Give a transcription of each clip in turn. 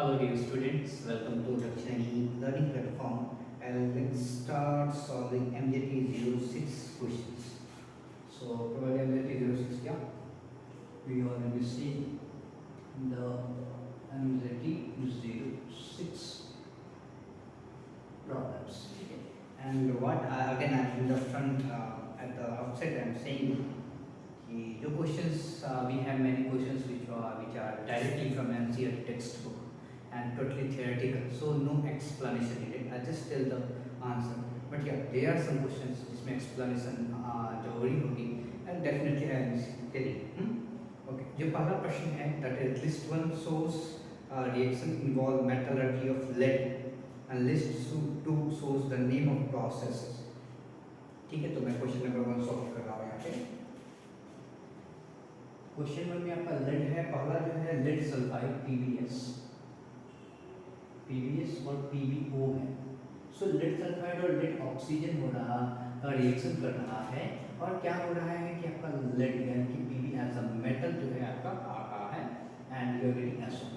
Hello dear students, welcome to Dakshini Learning Platform, and let's start solving MJT06 questions. So probably MJT06 क्या? We already see the MJT06 problems. Okay. And what again I'm in the front at the outset I'm saying कि जो questions we have many questions which are directly from NCERT textbook and totally theoretical, so no explanation needed. I just tell the answer. But yeah, there are some questions जिसमें explanation जरूरी होगी and definitely I am telling. Okay, जो पहला प्रश्न है that is list one source reaction involve metallurgy of lead and list two shows the name of processes. ठीक है, तो मैं क्वेश्चन नंबर 1 सॉल्व कर रहा हूँ यहाँ पे. क्वेश्चन 1 में आपका लेड है, पहला जो है लेड सल्फाइड पीबीएस और पीबीओ है. सो लेड सल्फाइड और लेड ऑक्सीजन हो रहा रिएक्शन कर रहा है और क्या हो रहा है कि आपका लेड यानी कि पीबी एज अ मेटल जो है आपका आ रहा है and you are getting so.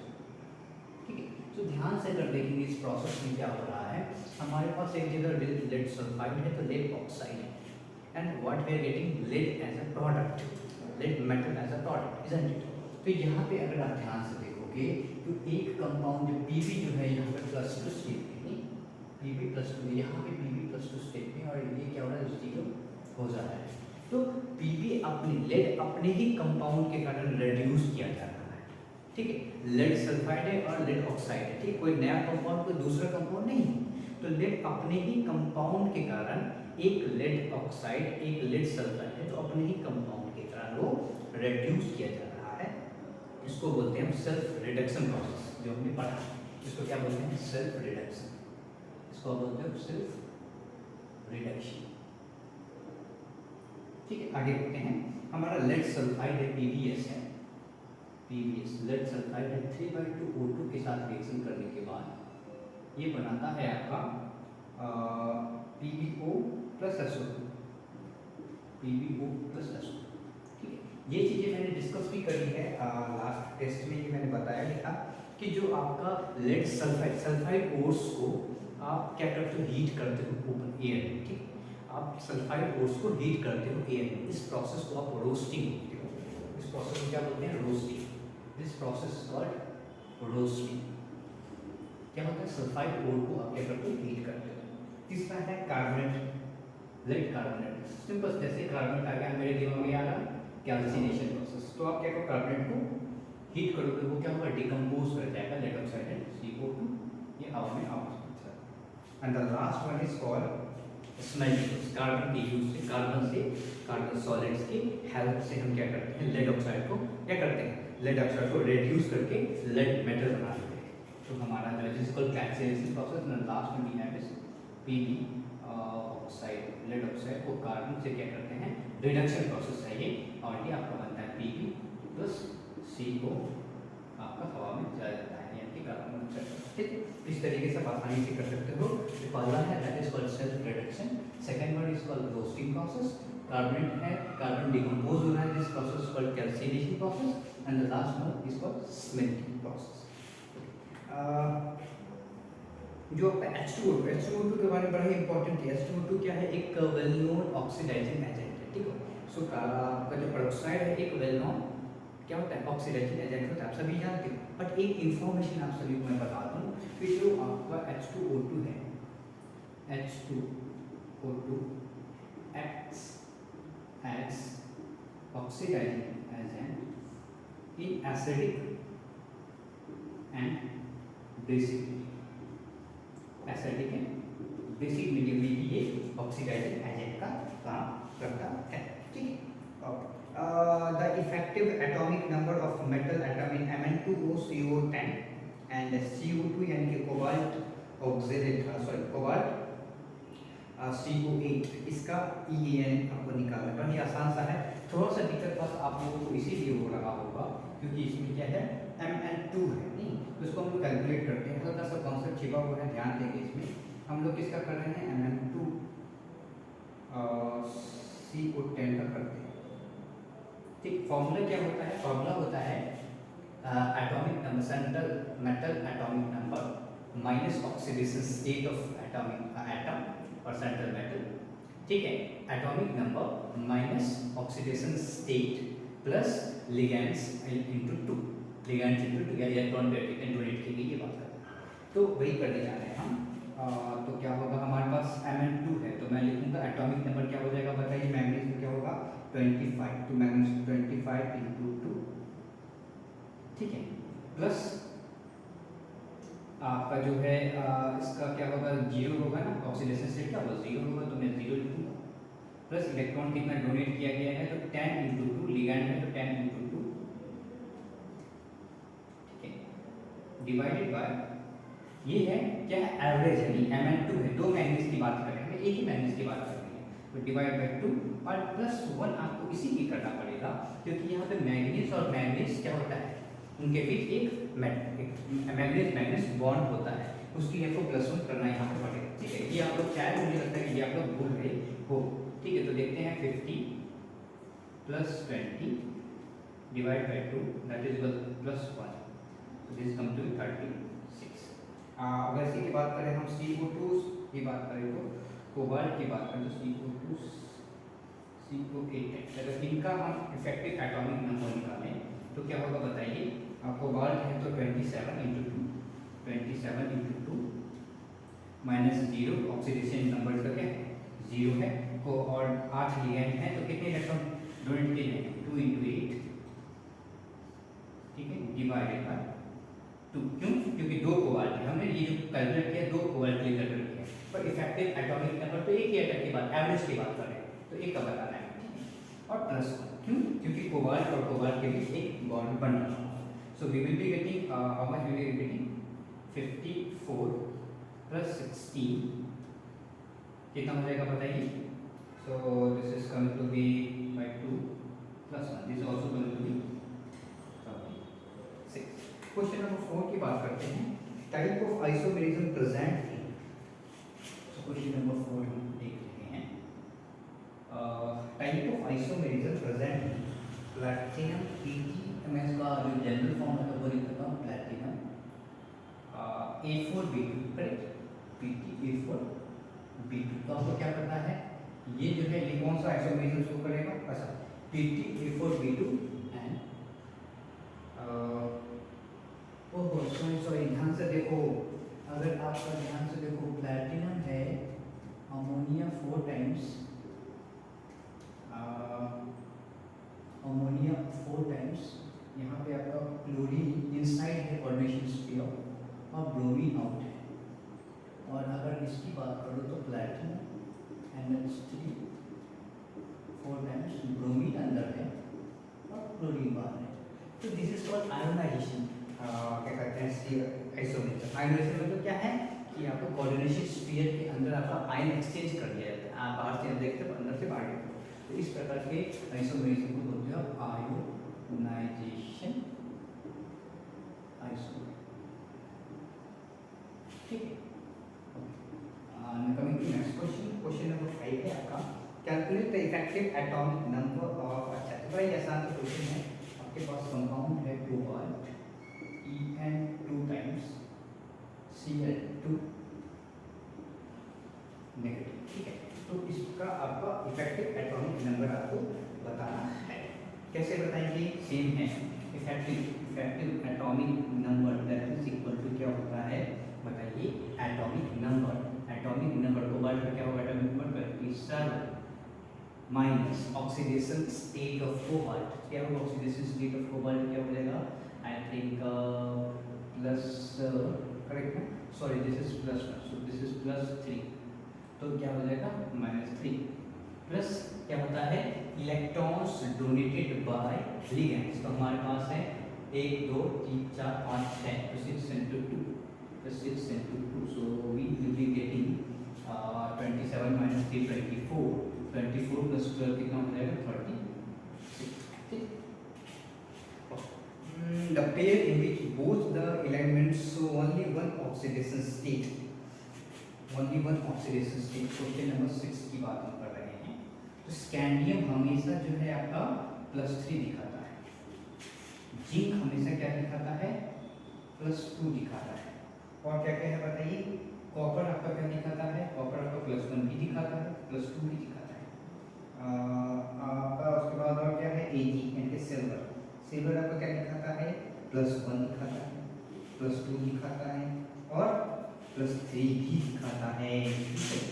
ठीक है, तो ध्यान से अगर देखेंगे इस प्रोसेस में क्या हो रहा है. हमारे पास एक जगह लेड सल्फाइड है तो लेड ऑक्साइड है and what we are getting lead as a product, lead metal as a product, isn't it. तो यहाँ पे अगर आप ध्यान से देखोगे तो एक कंपाउंड जो पीबी जो है यहाँ पे +2 स्टेट में, पीबी +2 यहाँ पे पीबी +2 स्टेट में और ये क्या हो रहा है, जीरो हो जा रहा है. तो पीबी अपनी लेड अपने ही कंपाउंड के कारण रिड्यूस किया जा रहा है. ठीक है, लेड सल्फाइड है और लेड ऑक्साइड है. ठीक, कोई नया कंपाउंड कोई दूसरा कंपाउंड नहीं. तो लेड अपने ही कंपाउंड के कारण, एक लेड ऑक्साइड एक लेड सल्फाइड है तो अपने ही कंपाउंड के कारण वो रिड्यूस किया जा रहा है. इसको बोलते हैं हम सेल्फ रिडक्शन प्रोसेस, जो हमने पढ़ा. इसको क्या बोलते हैं, सेल्फ रिडक्शन. इसको बोलते हैं सेल्फ रिडक्शन. ठीक है, आगे बढ़ते हैं. हमारा लेड सल्फाइड है, पीबीएस है, पीबीएस लेड सल्फाइड है 3/2 O2 के साथ रिएक्शन करने के बाद ये बनाता है आपका PbO + SO2, PbO + SO2. ठीक है, ये चीज़ें मैंने डिस्कस भी करी है लास्ट टेस्ट में. ये मैंने बताया ही था कि जो आपका लेड सल्फाइड ओर्स को आप क्या करते हो, हीट करते हो ओपन एयर में. ठीक, आप सल्फाइड ओर्स को हीट करते हो एयर में. इस प्रोसेस को आप रोस्टिंग बोलते हो. इस प्रोसेस को क्या बोलते हैं, roasting. This process called roasting. क्या होता है, सल्फाइड ओर को आप क्या करते हो, हीट करते हो. तीसरा है कार्बोनेट, लेड कार्बोनेट. सिंपल, जैसे कार्बोनेट आ गया मेरे दिमाग में आ रहा कैल्सिनेशन प्रोसेस. तो आप क्या करो, कार्बोनेट को हीट करोगे, वो क्या होगा, डिकम्पोज कर जाएगा लेड ऑक्साइड एंड CO2, ये हवा में आउट हो जाएगा. And the last one is called smelting. Carbon के यूज से, कार्बन सॉलिड्स की हेल्प से हम क्या करते हैं, लेड ऑक्साइड को क्या करते हैं, लेड ऑक्साइड को रिड्यूस करके लेड मेटल बना देते हैं. तो हमारा जो है जिसको कैल्सिनेशन प्रोसेस एंड लास्ट में we have is PB oxide, lead oxide को कार्बन से क्या करते हैं, रिडक्शन प्रोसेस है ये. और ये आपका बनता है Pb + CO, आपका हवा में चला जाता है यानी कि कार्बन मोनोऑक्साइड. ठीक है, इस तरीके से आप आसानी से कर सकते हो. तो पहला है that is called self reduction, second one is called roasting process, carbonate है, कार्बन डिकम्पोज हो रहा है, this process called calcination process, and the last one is called smelting process. जो आपका H2O2 के बारे में बड़ा ही इंपॉर्टेंट है. H2O2 क्या है, एक वेल नोन ऑक्सीडाइजिंग एजेंट है. ठीक है, सो आपका जो पेरोक्साइड है एक वेल नोन क्या होता है, ऑक्सीडाइजिंग एजेंट होता है, आप सभी जानते हो. बट एक इंफॉर्मेशन आप सभी को मैं बता दूं कि जो आपका H2O2 है, H2O2 acts as oxidizing agent in acidic and basic, acidic and basic medium में भी ये ऑक्सीडाइजिंग एजेंट का काम करता है. ठीक है, the effective atomic number of metal atom in Mn2O CO10 and CO2 यानी कि कोबाल्ट ऑक्जेलेट, कोबाल्ट CO8, इसका EAN आपको निकालना है. बड़ा आसान सा है. थोड़ा सा दिक्कत बस आप लोगों को इसीलिए हो रहा होगा क्योंकि इसमें क्या है, Mn2 है नहीं, तो इसको हम लोग कैलकुलेट करते हैं. हल्का सा कॉन्सेप्ट छिपा हुआ है, ध्यान देंगे इसमें. हम लोग किसका कर रहे हैं, Mn2 CO10 का करते हैं. ठीक, फॉर्मूला क्या होता है, फॉर्मूला होता है atomic number, central metal atomic number minus oxidation state of atomic atom और सेंट्रल मेटल, ठीक है, atomic number minus oxidation state plus ligands into 2, ligands into 2 या इलेक्ट्रॉन डोनेट की गई, ये बात कर रहे हैं। तो वही करने जा रहे हैं हम। तो क्या होगा, हमारे पास Mn2 है, तो मैं लिखूंगा एटॉमिक नंबर क्या हो जाएगा बताइए, मैंगनीज में क्या होगा 25, तो मैंगनीज 25 इंटू 2, ठीक है, प्लस आपका जो है इसका क्या होगा, 0 होगा ना, ऑक्सीडेशन स्टेट क्या होगा 0 होगा, तो मैं 0 लिखूंगा, प्लस इलेक्ट्रॉन कितना डोनेट किया गया है, तो 10 इंटू 2, लिगैंड है तो 10 इंटू 2, ठीक है, डिवाइडेड बाय ये है क्या है, एवरेज है, नहीं Mn2 है, दो मैंगनीज की बात कर रहे हैं, हमें एक ही मैंगनीज की बात कर रहे हैं, तो डिवाइड बाय 2 और प्लस 1 आपको इसीलिए करना पड़ेगा क्योंकि यहाँ पे मैंगनीज और मैंगनीज क्या होता है, उनके बीच एक मैंगनीज मैंगनीज बॉन्ड होता है, उसके लिए आपको प्लस 1 करना यहाँ पे पड़ेगा, ठीक है। ये आप लोग शायद मुझे लगता है कि ये आप लोग भूल गए हो, ठीक है। तो देखते हैं 50 plus 20 divide by 2 that is plus 1, so this come to 36। अगर इसी की बात करें हम CO2 की बात करें तो कोबाल्ट की बात करें तो CO2 CO8, अगर इनका हम इफेक्टिव एटॉमिक नंबर निकालें तो क्या होगा बताइए, कोबाल्ट है तो 27 into 2, 27 into 2 minus 0, oxidation number का क्या है 0 है को, और 8 लिगैंड है तो कितने इलेक्ट्रॉन डोनेट किए हैं 2 इंटू 8, ठीक है, डिवाइडेड बाय 2, क्यों, क्योंकि 2 कोबाल्ट है, हमने ये जो कैलकुलेट किया 2 कोबाल्ट के लिए कैलकुलेट किया, पर इफेक्टिव एटॉमिक नंबर तो एक ही एटम की बात, एवरेज की बात कर रहे हैं, तो एक का बताना है, ठीक है, और प्लस 1, क्यों, क्योंकि कोबाल्ट और कोबाल्ट के बीच एक बॉन्ड बन रहा है। So we will be getting how much, we will be getting 54 plus 16 कितना हो जाएगा बताइए, so this is coming to be by 2 plus 1, this is also coming to be 6। Question number 4 की बात करते हैं, type of isomerism present in, so question number 4 हम देख रहे हैं, type of isomerism present in platinum PtMs का जो जनरल फॉर्म है वो लिख देता हूँ, platinum A4B2, correct, Pt A4B2, तो आपको क्या करना है, ये जो है ये कौन सा आइसोमेरिज्म शो करेगा, अच्छा Pt A4B2 एंड ओहो सॉरी ध्यान से देखो, अगर आपका ध्यान से देखो प्लैटिनम है अमोनिया 4 टाइम्स, अमोनिया 4 टाइम्स, यहाँ पे आपका क्लोरीन इनसाइड है कोऑर्डिनेशन स्फीयर और ब्रोमीन आउट है, और अगर इसकी बात करो तो प्लैटिनम NH3 4 टाइम्स, ब्रोमीन अंदर है और क्लोरीन बाहर है, तो दिस इज कॉल्ड आयोनाइजेशन, क्या कहते हैं आइसोमेरिज्म। आयोनाइजेशन मतलब क्या है कि आपको कोऑर्डिनेशन स्फीयर के अंदर आपका आयन एक्सचेंज कर दिया जाता है, आप बाहर से देखते हो अंदर से बाहर देखते हो, तो इस प्रकार के आइसोमेरिज्म को बोलते हैं आयोनाइजेशन आइसोमेरिज्म, ठीक है। Coming to next question, question number 5 है आपका, calculate the effective atomic number of, अच्छा तो बड़ा आसान क्वेश्चन है, आपके पास कंपाउंड है cobalt En2 times Cl2 negative, ठीक है, तो इसका आपका इफेक्टिव एटॉमिक नंबर आपको बताना है, कैसे बताएंगे, सेम है, effective atomic number that is equal to क्या होता है बताइए, एटॉमिक नंबर कोबाल्ट का क्या होगा, atomic number 27 minus oxidation state of cobalt, क्या होगा ऑक्सीडेशन स्टेट ऑफ कोबाल्ट क्या हो जाएगा, आई थिंक प्लस, करेक्ट ना, sorry this is plus 1, so this is plus 3, तो क्या हो जाएगा -3, प्लस क्या होता है इलेक्ट्रॉन्स डोनेटेड बाय लिगैंड्स, तो हमारे पास है 1 2 3 4 5 6, तो 6 into 2 plus 6 into 2, so we will be getting 27 minus 3 24, 24 plus 12 कितना हो जाएगा 36, ठीक। The pair in which both the elements show only one oxidation state, question number 6 की बात हम कर रहे हैं, तो स्कैंडियम हमेशा जो है आपका +3 दिखाता है, जिंक हमेशा क्या दिखाता है +2 दिखाता है। और क्या क्या है बताइए, कॉपर आपका क्या दिखाता है, कॉपर आपका +1 भी दिखाता है, +2 भी दिखाता है। आपका उसके बाद और क्या है, Ag यानी कि सिल्वर, सिल्वर आपका क्या दिखाता है, +1 दिखाता है, +2 दिखाता है और +3 भी दिखाता है। ठीक है,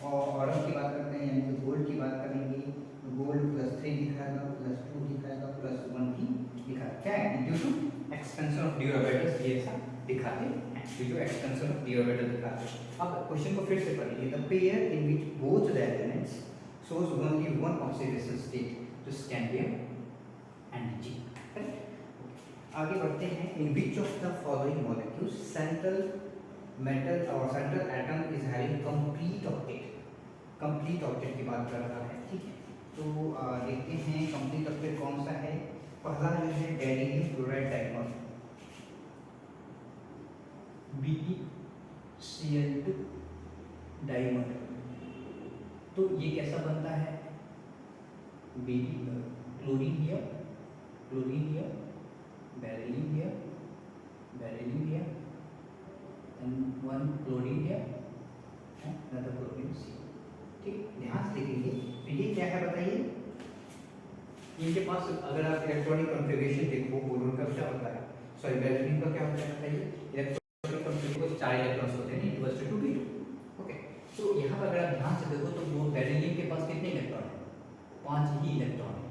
और की बात करते हैं यानी कि गोल्ड की बात करेंगे तो गोल्ड +3 दिखाएगा, +2 दिखाएगा, +1 भी दिखाएगा। क्या है, due to expansion of D orbitals ये ऐसा दिखाते हैं, due to expansion of D orbital दिखाते हैं। अब क्वेश्चन को फिर से पढ़िए, the pair in which both the elements shows only one oxidation state, तो स्कैंडियम एंड जी। आगे बढ़ते हैं, in which of the following molecules central metal और central atom is having complete octet, complete octet की बात कर रहा है। ठीक है, तो देखते हैं कंप्लीट ऑक्टेट कौन सा है। पहला जो है gallium chloride dimer, BeCl2 dimer, तो ये कैसा बनता है, chlorine here, chlorine here, beryllium here, beryllium here and one chlorine here and another chlorine see. ठीक, ध्यान से देखेंगे तो ये क्या है बताइए, इनके पास अगर आप इलेक्ट्रॉनिक कॉन्फ़िगरेशन देखो, बोरोन का क्या होता है, सॉरी बेरिलियम का क्या होता है बताइए, इलेक्ट्रॉनिक कॉन्फ़िगरेशन को 4 इलेक्ट्रॉन्स होते हैं, इक्वल्स टू 2p2। ओके, तो यहाँ पर अगर आप ध्यान से देखो तो वो बेरिलियम के पास कितने इलेक्ट्रॉन है, 5 ही इलेक्ट्रॉन है।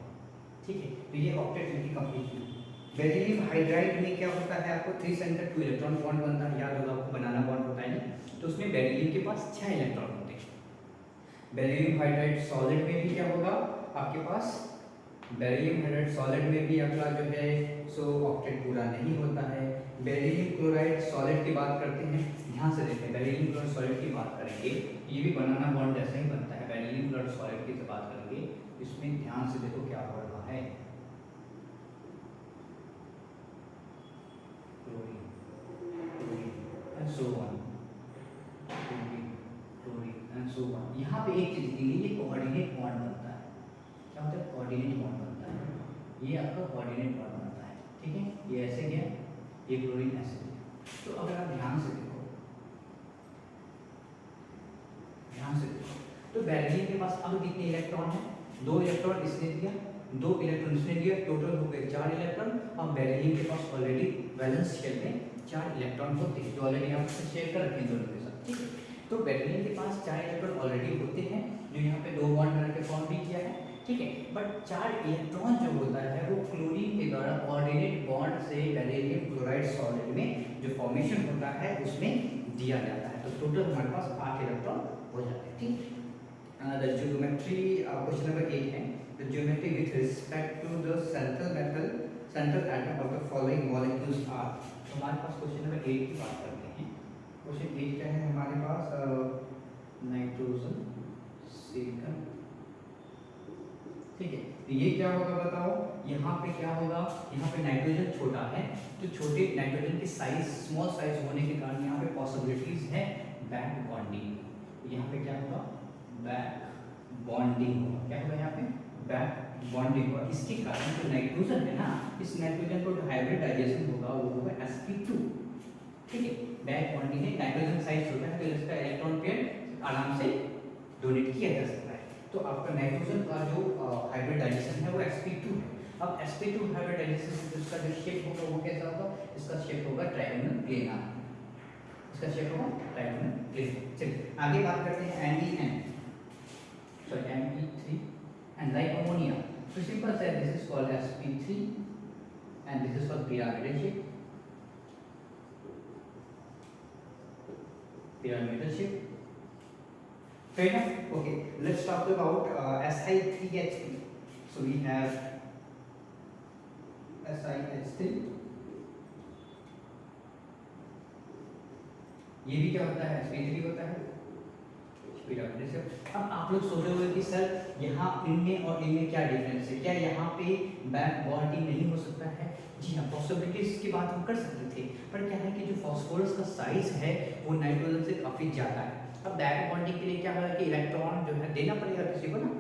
ठीक है, तो ये ऑक्टेट इनकी कंप्लीट हुई। बेरिलियम हाइड्राइड में क्या होता है, आपको 3 सेंटर 2 इलेक्ट्रॉन बॉन्ड बनता है, याद होगा आपको, बनाना बॉन्ड होता है नहीं, तो उसमें बेरिलियम के पास 6 इलेक्ट्रॉन होते हैं। बेरिलियम हाइड्राइड सॉलिड में भी क्या होगा आपके पास, बेरिलियम हाइड्राइड सॉलिड में भी अपना जो है सो ऑक्टेट पूरा नहीं होता है। बेरिलियम क्लोराइड सॉलिड की बात करते हैं, ध्यान से देखें, बेरिलियम क्लोराइड सॉलिड की बात करेंगे, ये भी बनाना बॉन्ड जैसा ही बनता है। बेरिलियम क्लोराइड सॉलिड की बात करेंगे, इसमें ध्यान से देखो क्या हो रहा है, chlorine, chlorine and so on, chlorine, chlorine and so on. यहाँ पे एक चीज देखेंगे, ये कोऑर्डिनेट बॉन्ड बनता है। क्या होता है, कोऑर्डिनेट बॉन्ड बनता है, ये आपका कोऑर्डिनेट बॉन्ड बनता है। ठीक है, ये ऐसे गया, ये क्लोरीन ऐसे गया। तो अगर आप ध्यान से देखो, ध्यान से देखो, तो बेरिलियम के पास अब कितने इलेक्ट्रॉन है, 2 इलेक्ट्रॉन इसने दिया, 2 इलेक्ट्रॉन इसने दिया, टोटल हो गए 4 इलेक्ट्रॉन। अब बेरिलियम के पास ऑलरेडी वैलेंस शेल में 4 इलेक्ट्रॉन होते हैं, जो ऑलरेडी आप शेयर कर रखे हैं दोनों के साथ। ठीक है, तो बेरिलियम के पास 4 इलेक्ट्रॉन ऑलरेडी होते हैं, जो यहाँ पे 2 बॉन्ड बना के फॉर्म भी किया है। ठीक है, बट 4 इलेक्ट्रॉन जो होता है वो क्लोरीन के द्वारा कोऑर्डिनेट बॉन्ड से बेरिलियम क्लोराइड सॉलिड में जो फॉर्मेशन होता है उसमें दिया जाता है। तो टोटल हमारे पास 8 इलेक्ट्रॉन हो जाते हैं। ठीक, द ज्योमेट्री क्वेश्चन नंबर 8 है, the geometry with respect to the central metal central atom of the following molecules are. तो हमारे पास क्वेश्चन नंबर 8 की बात करते हैं। क्वेश्चन 8 क्या है हमारे पास, नाइट्रोजन, सिलिकॉन। ठीक है, तो ये क्या होगा बताओ, यहाँ पे क्या होगा, यहाँ पे नाइट्रोजन छोटा है, तो छोटे नाइट्रोजन की साइज स्मॉल साइज होने के कारण यहाँ पे पॉसिबिलिटीज है बैक बॉन्डिंग। यहाँ पे क्या होगा, बैक बॉन्डिंग होगा। क्या होगा यहाँ पे, बैक बॉन्डिंग होगा। इसके कारण जो नाइट्रोजन है ना, इस नाइट्रोजन को जो हाइब्रिडाइजेशन होगा वो होगा sp2। ठीक है, बैक बॉन्डिंग है, नाइट्रोजन साइज छोटा है तो इसका इलेक्ट्रॉन पेयर आराम से डोनेट किया जा सकता है। तो आपका नाइट्रोजन का जो हाइब्रिडाइजेशन है वो sp2 है। अब sp2 हाइब्रिडाइजेशन से इसका जो शेप होगा वो कैसा होगा, इसका शेप होगा ट्रायंगल प्लेन, इसका शेप होगा ट्रायंगल प्लेन। चलिए आगे बात करते हैं Me3 and like ammonia. So simple say this is called sp3 and this is called pyramidal shape. Pyramidal shape. Fair enough? Okay, let's talk about Si3H3. So we have SiH3. ये भी क्या होता है, sp3 होता है। Pyramid shape. अब आप लोग सोचोगे कि सर यहाँ इनमें और इनमें क्या डिफरेंस है, क्या यहाँ पे बैक बॉन्डिंग नहीं हो सकता है? जी हाँ, पॉसिबिलिटीज की बात हम कर सकते थे, पर क्या है कि जो फास्फोरस का साइज है वो नाइट्रोजन से काफ़ी ज़्यादा है। अब बैक बॉन्डिंग के लिए क्या होगा कि इलेक्ट्रॉन जो है देना पड़ेगा किसी को ना,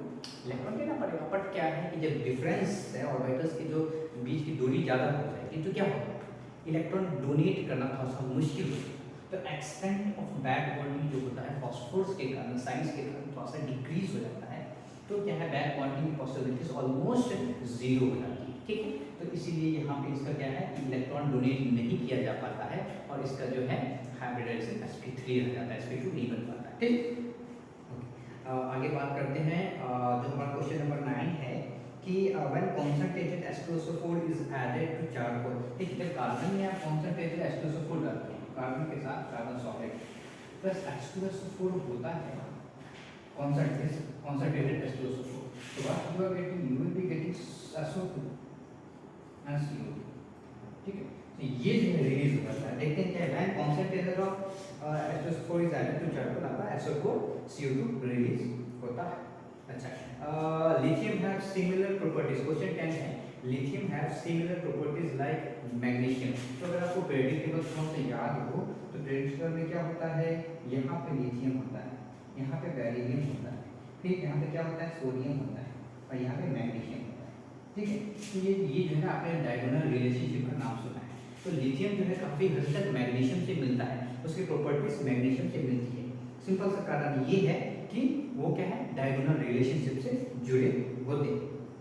इलेक्ट्रॉन देना पड़ेगा। बट क्या है कि जब डिफरेंस है ऑर्बिटल्स की जो बीच की दूरी ज़्यादा हो जाएगी तो क्या होगा, इलेक्ट्रॉन डोनेट करना थोड़ा सा मुश्किल होता है। तो एक्सटेंट ऑफ बैक बॉन्डिंग जो होता है फॉस्फोरस के कारण, साइंस के कारण थोड़ा सा डिक्रीज हो जाता है। तो क्या है, बैक बॉन्डिंग की पॉसिबिलिटीज ऑलमोस्ट जीरो हो जाती है, ठीक है। तो इसीलिए यहाँ पे इसका क्या है, इलेक्ट्रॉन डोनेट नहीं किया जा पाता है और इसका जो है हाइब्रिडाइजेशन sp3 रह जाता है, sp2 नहीं बन पाता है, ठीक। आगे बात करते हैं, जो हमारा क्वेश्चन नंबर 9 है कि when concentrated H2SO4 is added to charcoal, ठीक, जब कार्बन में आप कॉन्संट्रेटेड H2SO4 डालते हैं, कार्बन के साथ कार्बन सॉल्वेट प्लस H2SO4 होता है concentrated H2SO4, so what you are getting, you will be getting SO2 and CO2, ठीक है। तो ये जो है रिलीज हो जाता है, देखते हैं क्या है, concentration of H2SO4 is added to charcoal, आपका SO4 CO2 रिलीज होता है। अच्छा, lithium have similar properties, question 10 है, lithium have similar properties like magnesium. तो अगर आपको पीरियोडिक टेबल थोड़ा सा याद हो तो पीरियोडिक टेबल में क्या होता है, यहाँ पे लिथियम होता है, यहाँ पे बेरिलियम होता है, फिर यहाँ पे क्या होता है, सोडियम होता है और यहाँ पे मैग्नीशियम होता है, ठीक है। तो ये जो है आपने डायगोनल रिलेशनशिप का नाम सुना है। तो लिथियम जो है काफ़ी हद तक मैग्नीशियम से मिलता है, उसकी प्रॉपर्टीज मैग्नीशियम से मिलती है। सिंपल सा कारण ये है कि वो क्या है, डायगोनल रिलेशनशिप से जुड़े होते हैं,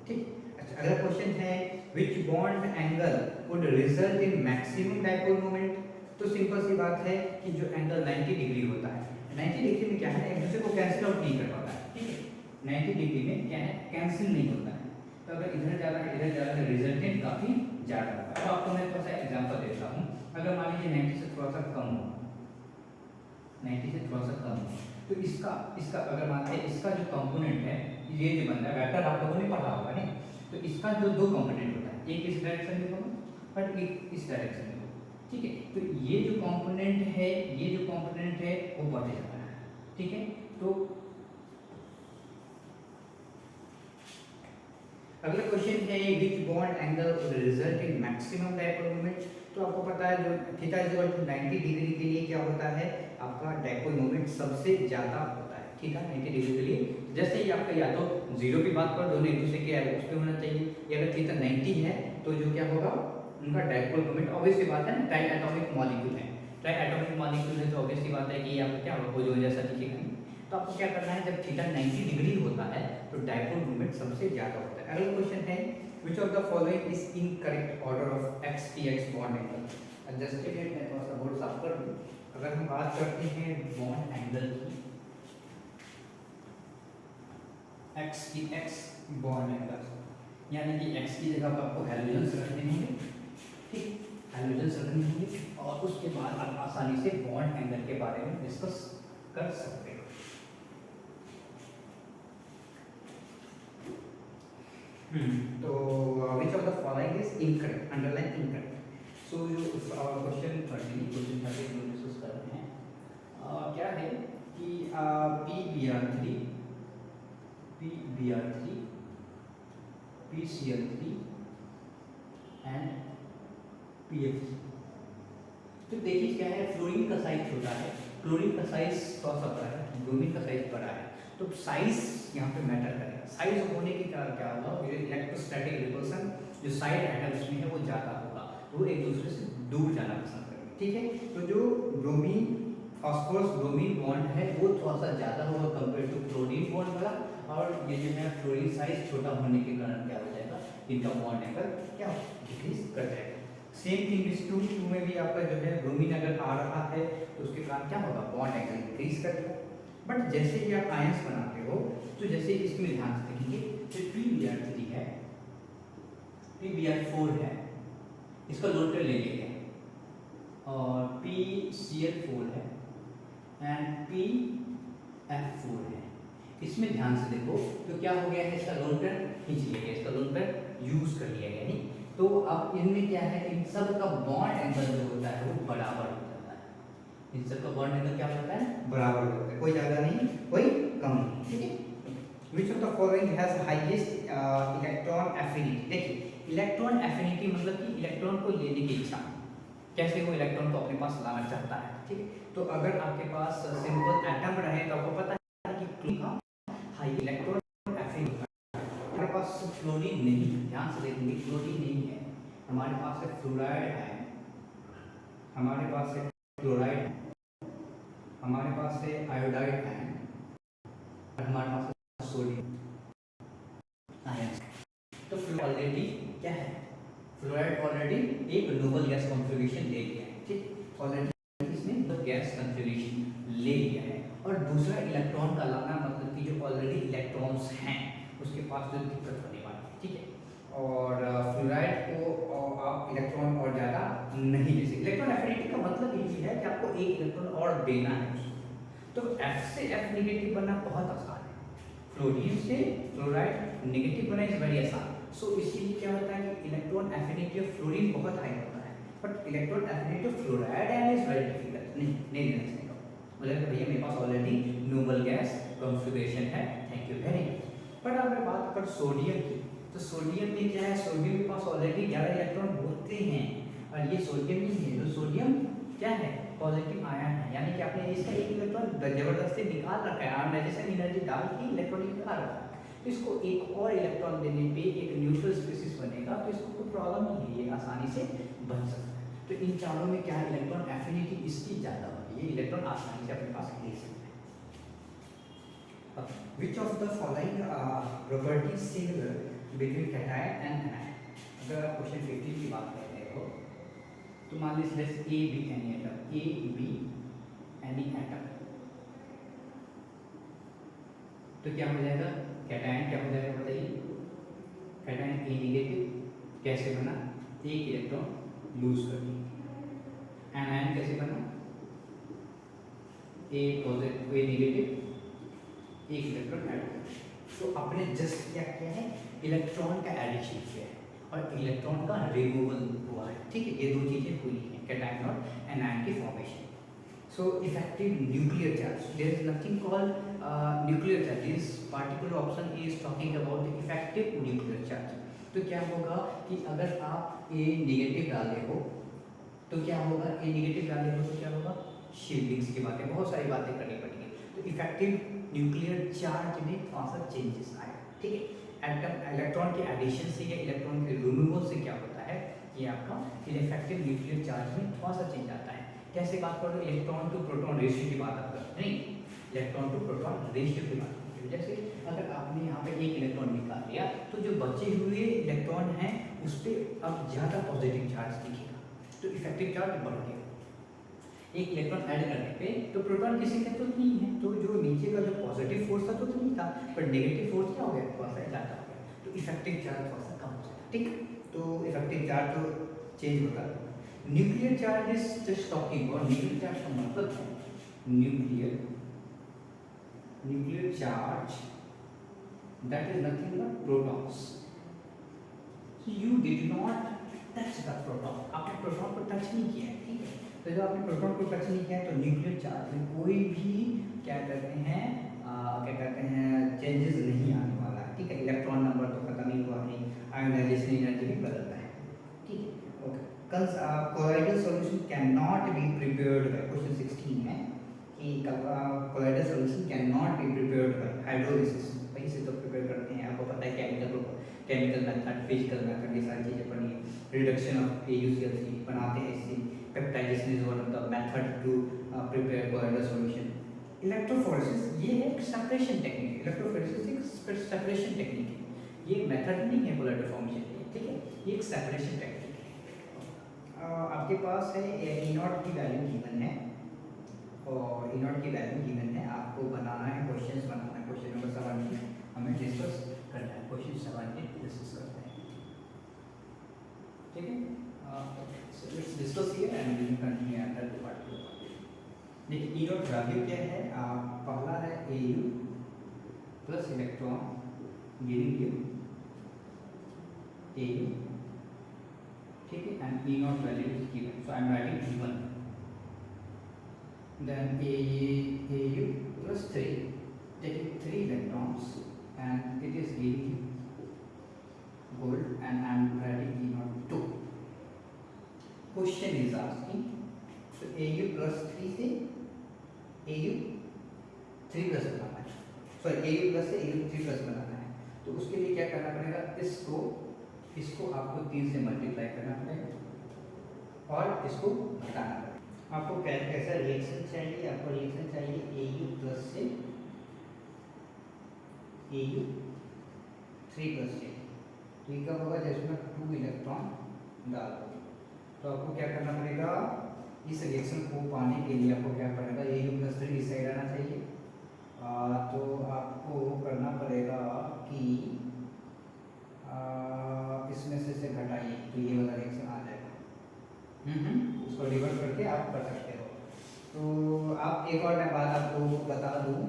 ठीक। अच्छा, अगला क्वेश्चन है which bond angle would result in maximum dipole moment. तो सिंपल सी बात है कि जो एंगल 90 डिग्री होता है, 90 डिग्री में क्या है, एक दूसरे को कैंसिल आउट नहीं कर पाता है, ठीक है। 90 डिग्री में क्या है, कैंसिल नहीं होता है। तो अगर इधर जा रहा है इधर जा रहा है, रिजल्टेंट काफी ज्यादा होगा। तो आपको मैं थोड़ा सा एग्जांपल देता हूं, अगर मान लीजिए 90 से थोड़ा सा कम हो, 90 से थोड़ा सा कम हो, तो इसका अगर मानते हैं इसका जो कंपोनेंट है, ये जो बनता है वेक्टर, आप लोगों ने पढ़ा होगा नहीं, तो इसका जो दो कंपोनेंट होता है, एक इस डायरेक्शन में होगा और एक इस डायरेक्शन में होगा, ठीक है। तो ये जो कंपोनेंट है, ये जो कंपोनेंट है वो बढ़ जाता है, ठीक है। तो अगला क्वेश्चन है which bond angle result in maximum dipole moment. तो आपको पता है जो theta is equal to 90 degree के लिए क्या होता है, आपका डायपोल मोमेंट सबसे ज्यादा होता है, थीटा 90 डिग्री के लिए। जैसे ही आपका या तो जीरो की बात कर, दोनों एक दूसरे के उस पे होना चाहिए, या अगर थीटा 90 है तो जो क्या होगा, उनका डायपोल मोमेंट, ऑब्वियस सी बात है ना, ट्राई एटॉमिक मॉलिक्यूल है, ट्राई एटॉमिक मॉलिक्यूल है, तो ऑब्वियस सी बात है कि आपका क्या होगा, ओजोन जैसा दिखेगा नहीं। तो आपको क्या करना है, जब थीटा 90 डिग्री होता है तो डायपोल मोमेंट सबसे ज्यादा होता है। अगला क्वेश्चन है which of the following is incorrect order of x p x bond angle। Adjusted है, मैं थोड़ा सा बोर्ड साफ कर दूं। अगर हम बात करते हैं बॉन्ड एंगल की, x की x बॉन्ड एंगल, यानी कि x की जगह पर आपको हैलोजन्स रखने होंगे, ठीक, हैलोजन्स रखने होंगे और उसके बाद आप आसानी से बॉन्ड एंगल के बारे में डिस्कस कर सकते हो। तो which of the following is incorrect, underline incorrect। so question 30 को डिस्कस कर रहे हैं, क्या है कि PBr3 PCl3 एंड PF3। तो देखिए क्या है, फ्लोरीन का साइज छोटा है, क्लोरीन का साइज थोड़ा सा बड़ा है, ब्रोमीन का साइज बड़ा है, तो साइज यहाँ पे मैटर करेगा। साइज होने के कारण क्या होगा, इलेक्ट्रोस्टैटिक रिपल्सन जो साइड एटम्स में है वो ज़्यादा होगा, वो एक दूसरे से दूर जाना पसंद करेंगे, ठीक है। तो जो ब्रोमीन फास्फोरस ब्रोमीन बॉन्ड है वो थोड़ा सा ज़्यादा होगा कंपेयर टू क्लोरीन बॉन्ड वाला, और ये जो है फ्लोरीन साइज छोटा होने के कारण क्या हो जाएगा, इनका बॉन्ड एंगल क्या डिक्रीज कर जाएगा। सेम थिंग इस टू में भी आपका जो है ब्रोमीन अगर आ रहा है तो उसके कारण क्या होगा, बॉन्ड एंगल इंक्रीज करेगा। बट जैसे ही आप आयंस बनाते हो तो जैसे इसमें ध्यान से देखेंगे, जो PBr3 है, PBr4 है, इसका लोन ले लिया गया, और PCl4 है एंड PF4 है। इसमें ध्यान से देखो तो क्या हो गया है, इसका लोन खींच लिया गया, इसका लोन यूज कर लिया गया, नहीं तो अब इनमें क्या है, इन सब का बॉन्ड एंगल जो होता है वो बराबर हो जाता है, इन सब का बॉन्ड एंगल क्या होता है, बराबर होता है, कोई ज्यादा नहीं कोई कम नहीं, ठीक है। Which of the following has highest electron affinity। देखिए इलेक्ट्रॉन एफिनिटी मतलब कि इलेक्ट्रॉन को लेने की इच्छा, कैसे वो इलेक्ट्रॉन को अपने पास लाना चाहता है, ठीक है। तो अगर आपके पास सिंपल एटम रहे तो आपको पता है कि क्लोरीन का हाई इलेक्ट्रॉन एफिनिटी, हमारे पास फ्लोरीन नहीं, ध्यान से देखेंगे फ्लोरीन नहीं है, हमारे पास है फ्लोराइड आयन, हमारे पास है क्लोराइड, हमारे पास है आयोडाइड आयन, और हमारे पास है सोडियम आयन। तो ऑलरेडी क्या है, फ्लोराइड ऑलरेडी एक नोबल गैस कॉन्फ़िगरेशन ले लिया है, ठीक, ऑलरेडी इसने गैस कॉन्फ़िगरेशन ले लिया है। और दूसरा इलेक्ट्रॉन का लाना मतलब कि जो ऑलरेडी इलेक्ट्रॉन्स हैं उसके पास जो दिक्कत होने वाली है, ठीक है। और फ्लोराइड को आप इलेक्ट्रॉन और ज़्यादा नहीं दे सकते। इलेक्ट्रॉन एफिनिटी का मतलब ये है कि आपको एक इलेक्ट्रॉन और देना है उसको। तो F से F नेगेटिव बनना बहुत आसान है, फ्लोरीन से फ्लोराइड नेगेटिव बनना इज वेरी आसान। सो इसीलिए क्या होता है कि इलेक्ट्रॉन एफिनिटी ऑफ फ्लोरीन बहुत हाई होता है, but electron affinity of fluoride ion is very difficult. नहीं देना चाहिए, मतलब भैया मेरे पास ऑलरेडी नोबल गैस कॉन्फ़िगरेशन है, thank you very much. But अगर बात कर सोडियम की, तो सोडियम में क्या है, सोडियम के पास ऑलरेडी 11 इलेक्ट्रॉन होते हैं, और ये सोडियम नहीं है, तो सोडियम क्या है, पॉजिटिव आयन है, यानी कि आपने इसका एक इलेक्ट्रॉन जबरदस्ती निकाल रखा है, आयनाइजेशन एनर्जी डाल के इलेक्ट्रॉन निकाल रखा है। तो इसको एक और इलेक्ट्रॉन देने पे एक न्यूट्रल स्पीशीज बनेगा, तो इसको कोई प्रॉब्लम नहीं है, ये आसानी से बन सकता है। तो इन चारों में क्या है, इलेक्ट्रॉन एफिनिटी इसकी ज़्यादा होगी, ये इलेक्ट्रॉन आसानी से अपने पास ले सकते हैं। Which of the following properties similar between cation and anion? अगर आप क्वेश्चन 15 की बात कर रहे हो तो मान लीजिए A be any atom, A be any atom, तो क्या हो जाएगा, कैटायन क्या हो जाएगा बताइए, कैटायन ए नेगेटिव, कैसे बना, एक इलेक्ट्रॉन लूज कर दिया। एनायन कैसे बना, ए पॉजिटिव ए नेगेटिव, एक इलेक्ट्रॉन ऐड कर। तो आपने जस्ट क्या किया है, इलेक्ट्रॉन का एडिशन किया है और इलेक्ट्रॉन का रिमूवल हुआ है, ठीक है, ये दो चीजें हुई हैं कैटायन और एनायन की formation. So effective nuclear charge, there is nothing called nuclear charge, this particular option is talking about the effective nuclear charge. तो क्या होगा कि अगर आप ए नेगेटिव डाले हो तो क्या होगा, ए नेगेटिव डाले हो तो क्या होगा, शील्डिंग्स की बातें, बहुत सारी बातें करनी पड़ेगी। तो इफेक्टिव न्यूक्लियर चार्ज में थोड़ा सा चेंजेस आएगा, ठीक है। एटम इलेक्ट्रॉन के एडिशन से या इलेक्ट्रॉन के रिमूवल से क्या होता है, ये आपका इफेक्टिव न्यूक्लियर चार्ज में थोड़ा सा चेंज आता है। कैसे बात करो, इलेक्ट्रॉन टू प्रोटॉन रेशियो की बात आप करते नहीं, इलेक्ट्रॉन टू प्रोटॉन रेशियो की बात करते हो। जैसे अगर आपने यहाँ पे एक इलेक्ट्रॉन निकाल लिया तो जो बचे हुए इलेक्ट्रॉन हैं उस पर अब ज़्यादा पॉजिटिव चार्ज दिखेगा, तो इफेक्टिव चार्ज बढ़ गया। एक इलेक्ट्रॉन ऐड करने पे तो प्रोटॉन किसी का तो नहीं है, तो जो नीचे का जो पॉजिटिव फोर्स था तो नहीं था, पर नेगेटिव फोर्स क्या हो गया, थोड़ा सा ज़्यादा हो गया, तो इफेक्टिव चार्ज थोड़ा सा कम हो जाता है, ठीक। तो इफेक्टिव चार्ज तो चेंज होता है। Nuclear charge is just talking, और न्यूक्लियर चार्ज का मतलब है nuclear charge that is nothing but protons. You did not touch the proton, आपने प्रोटॉन को टच नहीं किया है, ठीक है। तो जब आपने प्रोटॉन को टच नहीं किया है तो न्यूक्लियर चार्ज में कोई भी क्या कहते हैं चेंजेस नहीं आने वाला है, ठीक है। इलेक्ट्रॉन नंबर तो खत्म ही हुआ नहीं, आयोनाइजेशन एनर्जी भी बदलता है, ठीक है। Okay, colloidal solution can not be prepared by, question 16 है कि colloidal solution can not be prepared by hydrolysis, वहीं से तो प्रिपेयर करते हैं, आपको पता है केमिकल मेथड, फिजिकल मेथड, ये सारी चीज़ें पढ़ी है। रिडक्शन ऑफ AuCl3 बनाते हैं इससे, peptization is one of the method to prepare colloidal solution. Electrophoresis ये है एक सेपरेशन टेक्निक, इलेक्ट्रोफोरेसिस एक सेपरेशन टेक्निक है, ये मेथड नहीं है कोलाइडल फॉर्मेशन के, ठीक है, ये एक सेपरेशन टेक्निक है। आपके पास है E0 की वैल्यू गिवन है, और E0 की वैल्यू गिवन है, आपको बनाना है, क्वेश्चंस बनाना है, क्वेश्चन नंबर 17 हमें डिस्कस करना है, क्वेश्चन 17 डिस्कस करते हैं, ठीक है। So let's discuss here and we will continue after the particular part. देखिए E0 वैल्यू क्या है, पहला है Au plus electron giving you Au, ठीक है, and E0 value is given, so I am writing given, then Au plus 3 taking 3 electrons and it is giving you gold, and I am writing E0 2. Question is asking, तो Au plus 3 से Au 3 plus बनाना है, sorry Au plus से Au 3 plus बनाना है, तो उसके लिए क्या करना पड़ेगा, इसको आपको 3 से मल्टीप्लाई करना पड़ेगा, और इसको घटाना पड़ेगा। आपको कैसा रिएक्शन चाहिए? आपको रिएक्शन चाहिए Au प्लस से Au 3 प्लस चाहिए। तो ये कब होगा? जिसमें 2 इलेक्ट्रॉन डाल दो। तो आपको क्या करना पड़ेगा? इस रिएक्शन को पाने के लिए आपको क्या पड़ेगा? Au प्लस 3 इस साइड आना चाहिए। तो आपको करना पड़ेगा कि इसमें से घटाइए, तो ये वाला रिएक्शन आ जाएगा। उसको डिवाइड करके आप कर सकते हो। तो आप एक और मैं बात आपको बता दूं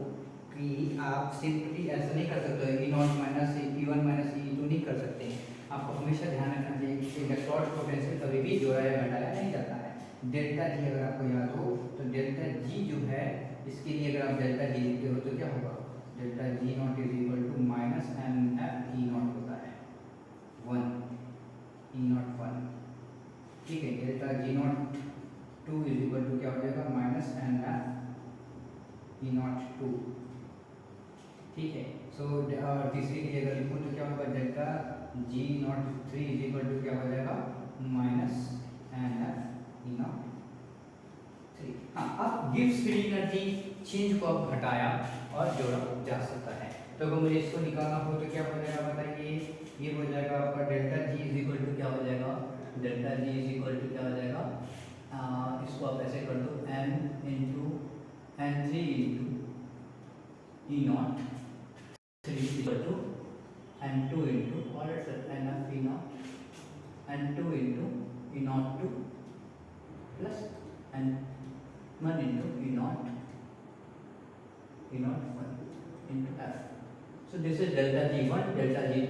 कि आप सिंपली ऐसा नहीं कर सकते, E0 minus E1 minus E2 नहीं कर सकते हैं। आपको हमेशा ध्यान रखना चाहिए कि इलेक्ट्रॉन पोटेंशियल कभी भी जोड़ा या घटाया नहीं जाता है। डेल्टा जी अगर आपको याद हो तो डेल्टा जी जो है, इसके लिए अगर आप डेल्टा जी लिखते हो तो क्या होगा? Delta G not is equal to minus M F E not होता है 1 E0 1। ठीक है, delta G not 2 is equal to क्या हो जाएगा? Minus M F E not 2। ठीक है, सो तीसरी के लिए अगर लिखूँ तो क्या होगा? Delta G not 3 is equal to क्या हो जाएगा? Minus M F E not 3। हाँ, अब गिब्स फ्री एनर्जी चेंज को अब घटाया और जोड़ा जा सकता है। तो अगर मुझे इसको निकालना हो तो क्या हो जाएगा बताइए? ये हो जाएगा आपका delta G is equal to क्या हो जाएगा? Delta G is equal to क्या हो जाएगा? इसको आप ऐसे कर दो, m into N 3 into E not 3 equal to N 2 into और N F E naught N 2 into E not 2 plus N 1 into E naught 1 into F. So this is delta G 1, delta G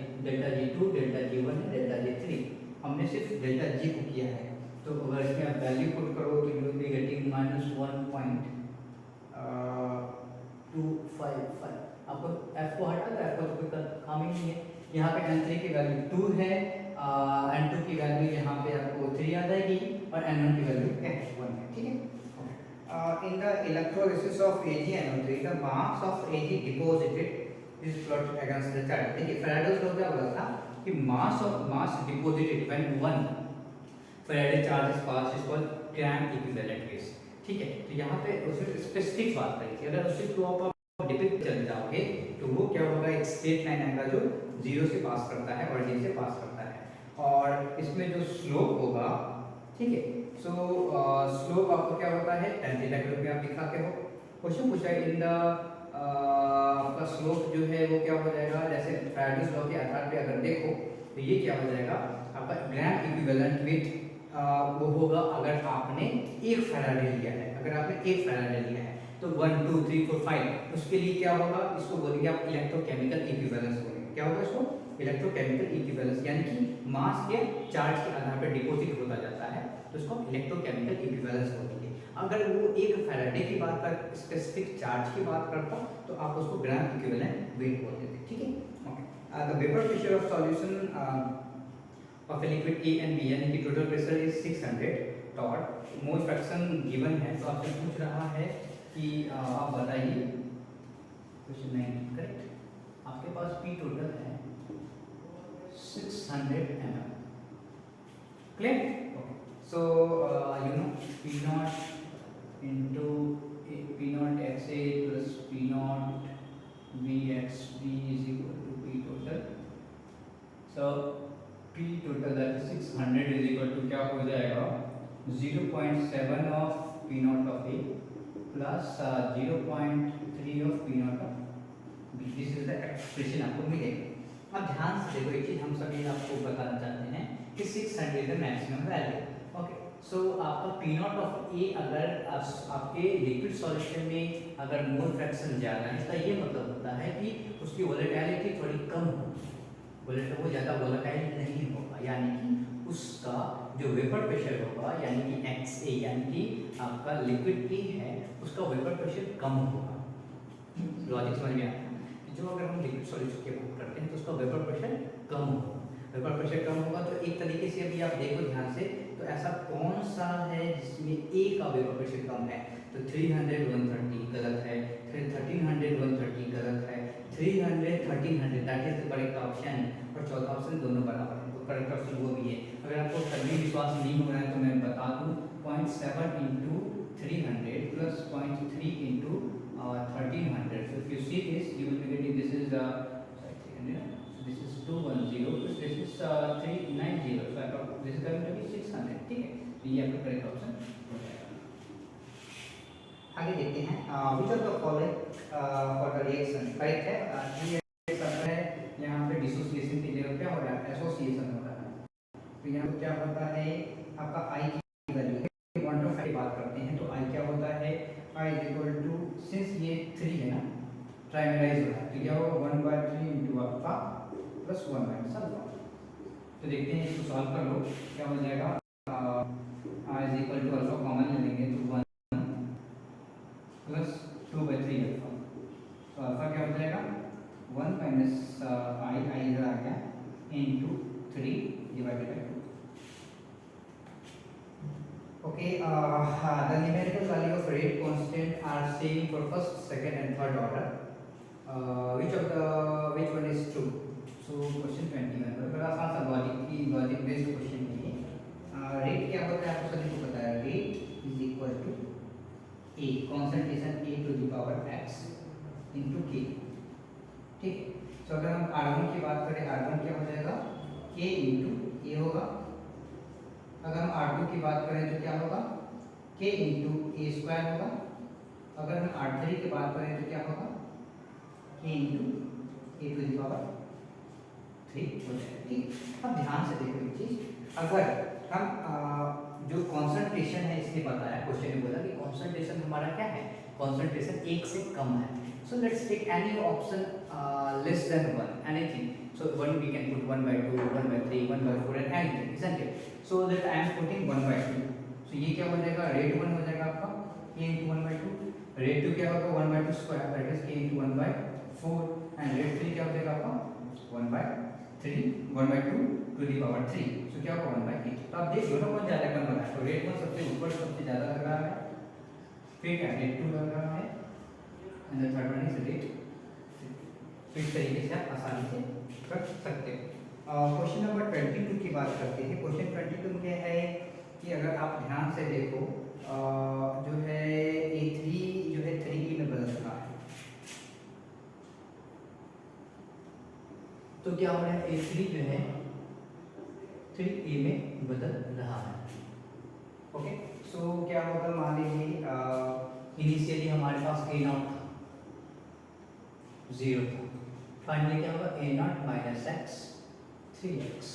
2, delta G 1 है, delta जी 3। हमने सिर्फ delta G को किया है। तो अगर इसमें आप वैल्यू पुट करो तो you will be getting minus 1.255। आपको एफ को हटा दो, एफ का तो कोई काम ही नहीं है। यहाँ पे n3 की वैल्यू 2 है, n2 की वैल्यू यहाँ पे आपको 3 आ जाएगी और n1 की वैल्यू 1 है। ठीक है, in the electrolysis of AgNO3 the mass of Ag deposited is plotted against the chart। देखिए फैराडे's लॉ क्या बोला था कि mass deposited when 1 Faraday charge is passed is called gram equivalent case। ठीक है, तो यहाँ पे उसने स्पेसिफिक बात करी थी। अगर उसी फ्लो आप डिपिक्ट कर जाओगे तो वो क्या होगा? एक स्ट्रेट लाइन आएगा जो 0 से पास करता है, ऑरिजिन से पास करता है। और इसमें जो स्लोप होगा, ठीक है, सो स्लोप आपको क्या होता है? tan थीटा के रूप में आप दिखाते हो। क्वेश्चन पूछा है इन द आपका स्लोप जो है वो क्या हो जाएगा? जैसे फैराडे's लॉ के आधार पे अगर देखो तो ये क्या हो जाएगा आपका? ग्राम इक्विवेलेंट विथ वो होगा अगर आपने 1 फैराडे लिया है। अगर आपने 1 फैराडे लिया है तो 1 2 3 4 5 उसके लिए क्या होगा? इसको बोलेंगे आप इलेक्ट्रोकेमिकल इक्विवेलेंस बोलेंगे। क्या होगा इसको? इलेक्ट्रोकेमिकल इक्विवेलेंस, यानी कि मास के चार्ज के आधार पर डिपॉजिट होता जाता है, तो इसको इलेक्ट्रोकेमिकल इक्विवेलेंस बोलेंगे। अगर वो 1 फैराडे की बात कर, स्पेसिफिक चार्ज की बात करता तो आप उसको ग्राम इक्विवेलेंट वेट बोलते थे। ठीक है, okay. The vapour pressure of solution of a liquid A and B, यानी कि total pressure is 600 taught. Mole fraction given है, तो आपसे पूछ रहा है कि आप बताइए क्वेश्चन 9 करेक्ट। आपके पास P टोटल है 600 mm। Clear? Okay, so you know P not into P not XA plus P not VXB is equal to P total. So P total that is 600 is equal to क्या हो जाएगा? 0.7 of P naught of A plus 0.3 of P naught of B। This is the expression आपको मिलेगा। अब ध्यान से देखो, एक चीज हम सभी आपको बताना चाहते हैं कि 600 is the maximum value। Okay, so आपका P naught of A अगर आपके लिक्विड सॉल्यूशन में अगर मोल फ्रैक्शन ज़्यादा है, इसका ये मतलब होता है कि उसकी वोलेटिलिटी थोड़ी कम होगी। वोलेटिलिटी वो ज़्यादा वोलेटाइल नहीं होगा, यानी कि उसका जो वेपर प्रेशर होगा, यानी कि XA, यानी कि आपका लिक्विड A है, उसका वेपर प्रेशर कम होगा। लॉजिक समझ में आता है? जो अगर हम लिक्विड सॉल्यूशन की बात करते हैं तो उसका वेपर प्रेशर कम होगा। वेपर प्रेशर कम होगा तो एक तरीके से अभी आप देखो ध्यान से, तो ऐसा कौन सा है जिसमें A का वेपर प्रेशर कम है? तो 300 130 गलत है, फिर 1300 130 गलत है, 300 1300 that is the correct option, और चौथा ऑप्शन दोनों बराबर है। तो करेक्ट ऑप्शन वो भी है। अगर आपको तब भी विश्वास नहीं हो रहा है तो मैं बता दूँ 0.7 into 300 plus 0.3 into 1300. So if you see this, you will be getting this is sorry 300. So this is 210 plus this is 390. So this is going to be 600. ठीक है, तो ये आपका करेक्ट ऑप्शन हो जाएगा। आगे देखते हैं which of the following for the reaction correct है। ये सब है यहाँ पे डिसोसिएशन की जगह क्या हो रहा है, एसोसिएशन हो रहा है। तो यहाँ पे क्या होता है आपका आई की वैल्यू क्वांटम की बात करते हैं तो आई क्या होता है, आई इज इक्वल टू सिंस ये 3 है ना ट्राइमेराइज हो रहा है तो क्या होगा 1/3 into alpha plus 1 minus alpha. तो देखते हैं इसको सॉल्व कर लो क्या हो जाएगा, I is equal to alpha common ले लेंगे तो 1 प्लस 2/3 अल्फा। तो अल्फा क्या हो जाएगा 1 माइनस आई इधर आ गया into 3 divided by 2। Okay, the numerical value of rate constant are same for first, second, and third order. Which one is true? So question 21 बड़ा आसान सा लॉजिक बेस्ड क्वेश्चन है ये। रेट क्या होता है आपको सभी को पता है, rate is equal to A concentration A to the power X into K. ठीक है, तो अगर हम R1 की बात करें R1 क्या हो जाएगा के इंटू ए होगा। अगर हम R2 की बात करें तो क्या होगा k इंटू ए स्क्वायर होगा। अगर हम R3 की बात करें तो क्या होगा k into A to the power 3 हो जाएगा। ठीक, अब ध्यान से देखो एक चीज, अगर हम जो कॉन्सेंट्रेशन है इसलिए बताया क्वेश्चन में बोला कि कॉन्सेंट्रेशन हमारा क्या है, कॉन्सेंट्रेशन 1 से कम है। So let's take any option less than 1 anything. So 1 we can put 1/2, 1/3, 1/4 and anything, isn't it? So that I am putting 1/2. So ये क्या हो जाएगा रेट 1 हो जाएगा आपका k into 1/2, रेट 2 क्या होगा 1/2 square that is k into 1/4 and rate 3 क्या हो जाएगा आपका 1/3 1/2 to the power 3। so क्या होगा 1/8। तो आप देख दोनों कौन ज्यादा कम लग रहा है, तो रेट 1 सबसे ऊपर सबसे ज्यादा लग रहा है, फिर क्या रेट 2 लग रहा है and the third one is rate 3। तो इस तरीके से आप आसानी से कर सकते हो। क्वेश्चन नंबर 22 की बात करते हैं। क्वेश्चन 22 में है कि अगर आप ध्यान से देखो जो है A3 जो है 3E में बदल रहा है, तो क्या हो रहा है A3 जो है 3A में बदल रहा है। ओके, सो क्या होगा मान लीजिए इनिशियली हमारे पास A0 था 0 था, फाइनली क्या होगा A0 minus x 3x।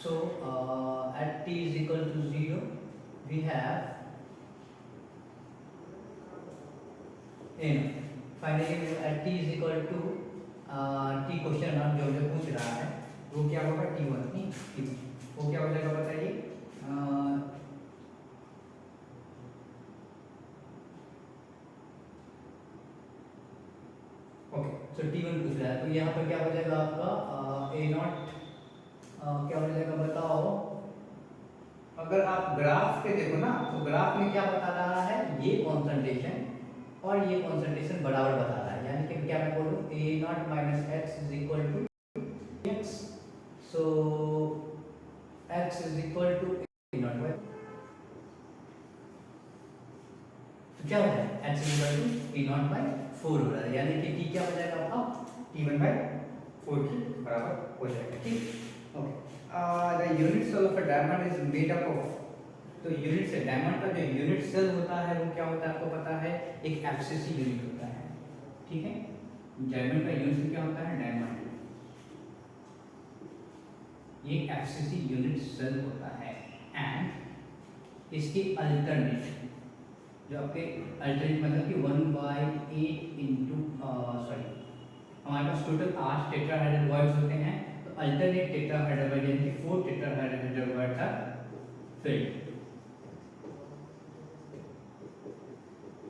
so at t is equal to 0 we have A0। Finally at t is equal to t question हम जो मुझे पूछ रहा है वो क्या होगा t1 नहीं t1, वो क्या हो जाएगा बताइए ओके। सो t1 पूछ रहा है तो यहाँ पर क्या हो जाएगा आपका A0 क्या हो जाएगा बताओ। अगर आप ग्राफ पे देखो ना तो ग्राफ में क्या बता रहा है ये कॉन्सेंट्रेशन और ये कॉन्सेंट्रेशन बराबर बता रहा है, यानी कि क्या मैं बोलूँ A0 minus X is equal to X. So X is equal to A0 by, तो क्या हो रहा है X is equal to A0 by 4 हो रहा है, यानी कि t क्या हो जाएगा आपका t1 बाई 4 के बराबर हो जाएगा। ठीक, okay. The unit cell of a diamond is made up of, तो यूनिट सेल डायमंड का जो यूनिट सेल होता है वो क्या होता है आपको पता है एक एफसीसी यूनिट होता है। ठीक है, डायमंड का यूनिट सेल क्या होता है डायमंड, ये एफसीसी यूनिट सेल होता है एंड इसकी अल्टरनेट जो आपके अल्टरनेट मतलब कि 1/8 इंटू सॉरी हमारे पास टोटल 8 टेट्राहेड्रल वर्ड्स होते हैं, तो अल्टरनेट टेट्राहेड्रल वर्ड यानी कि 4 टेट्राहेड्रल वर्ड्स आर फिल्ड।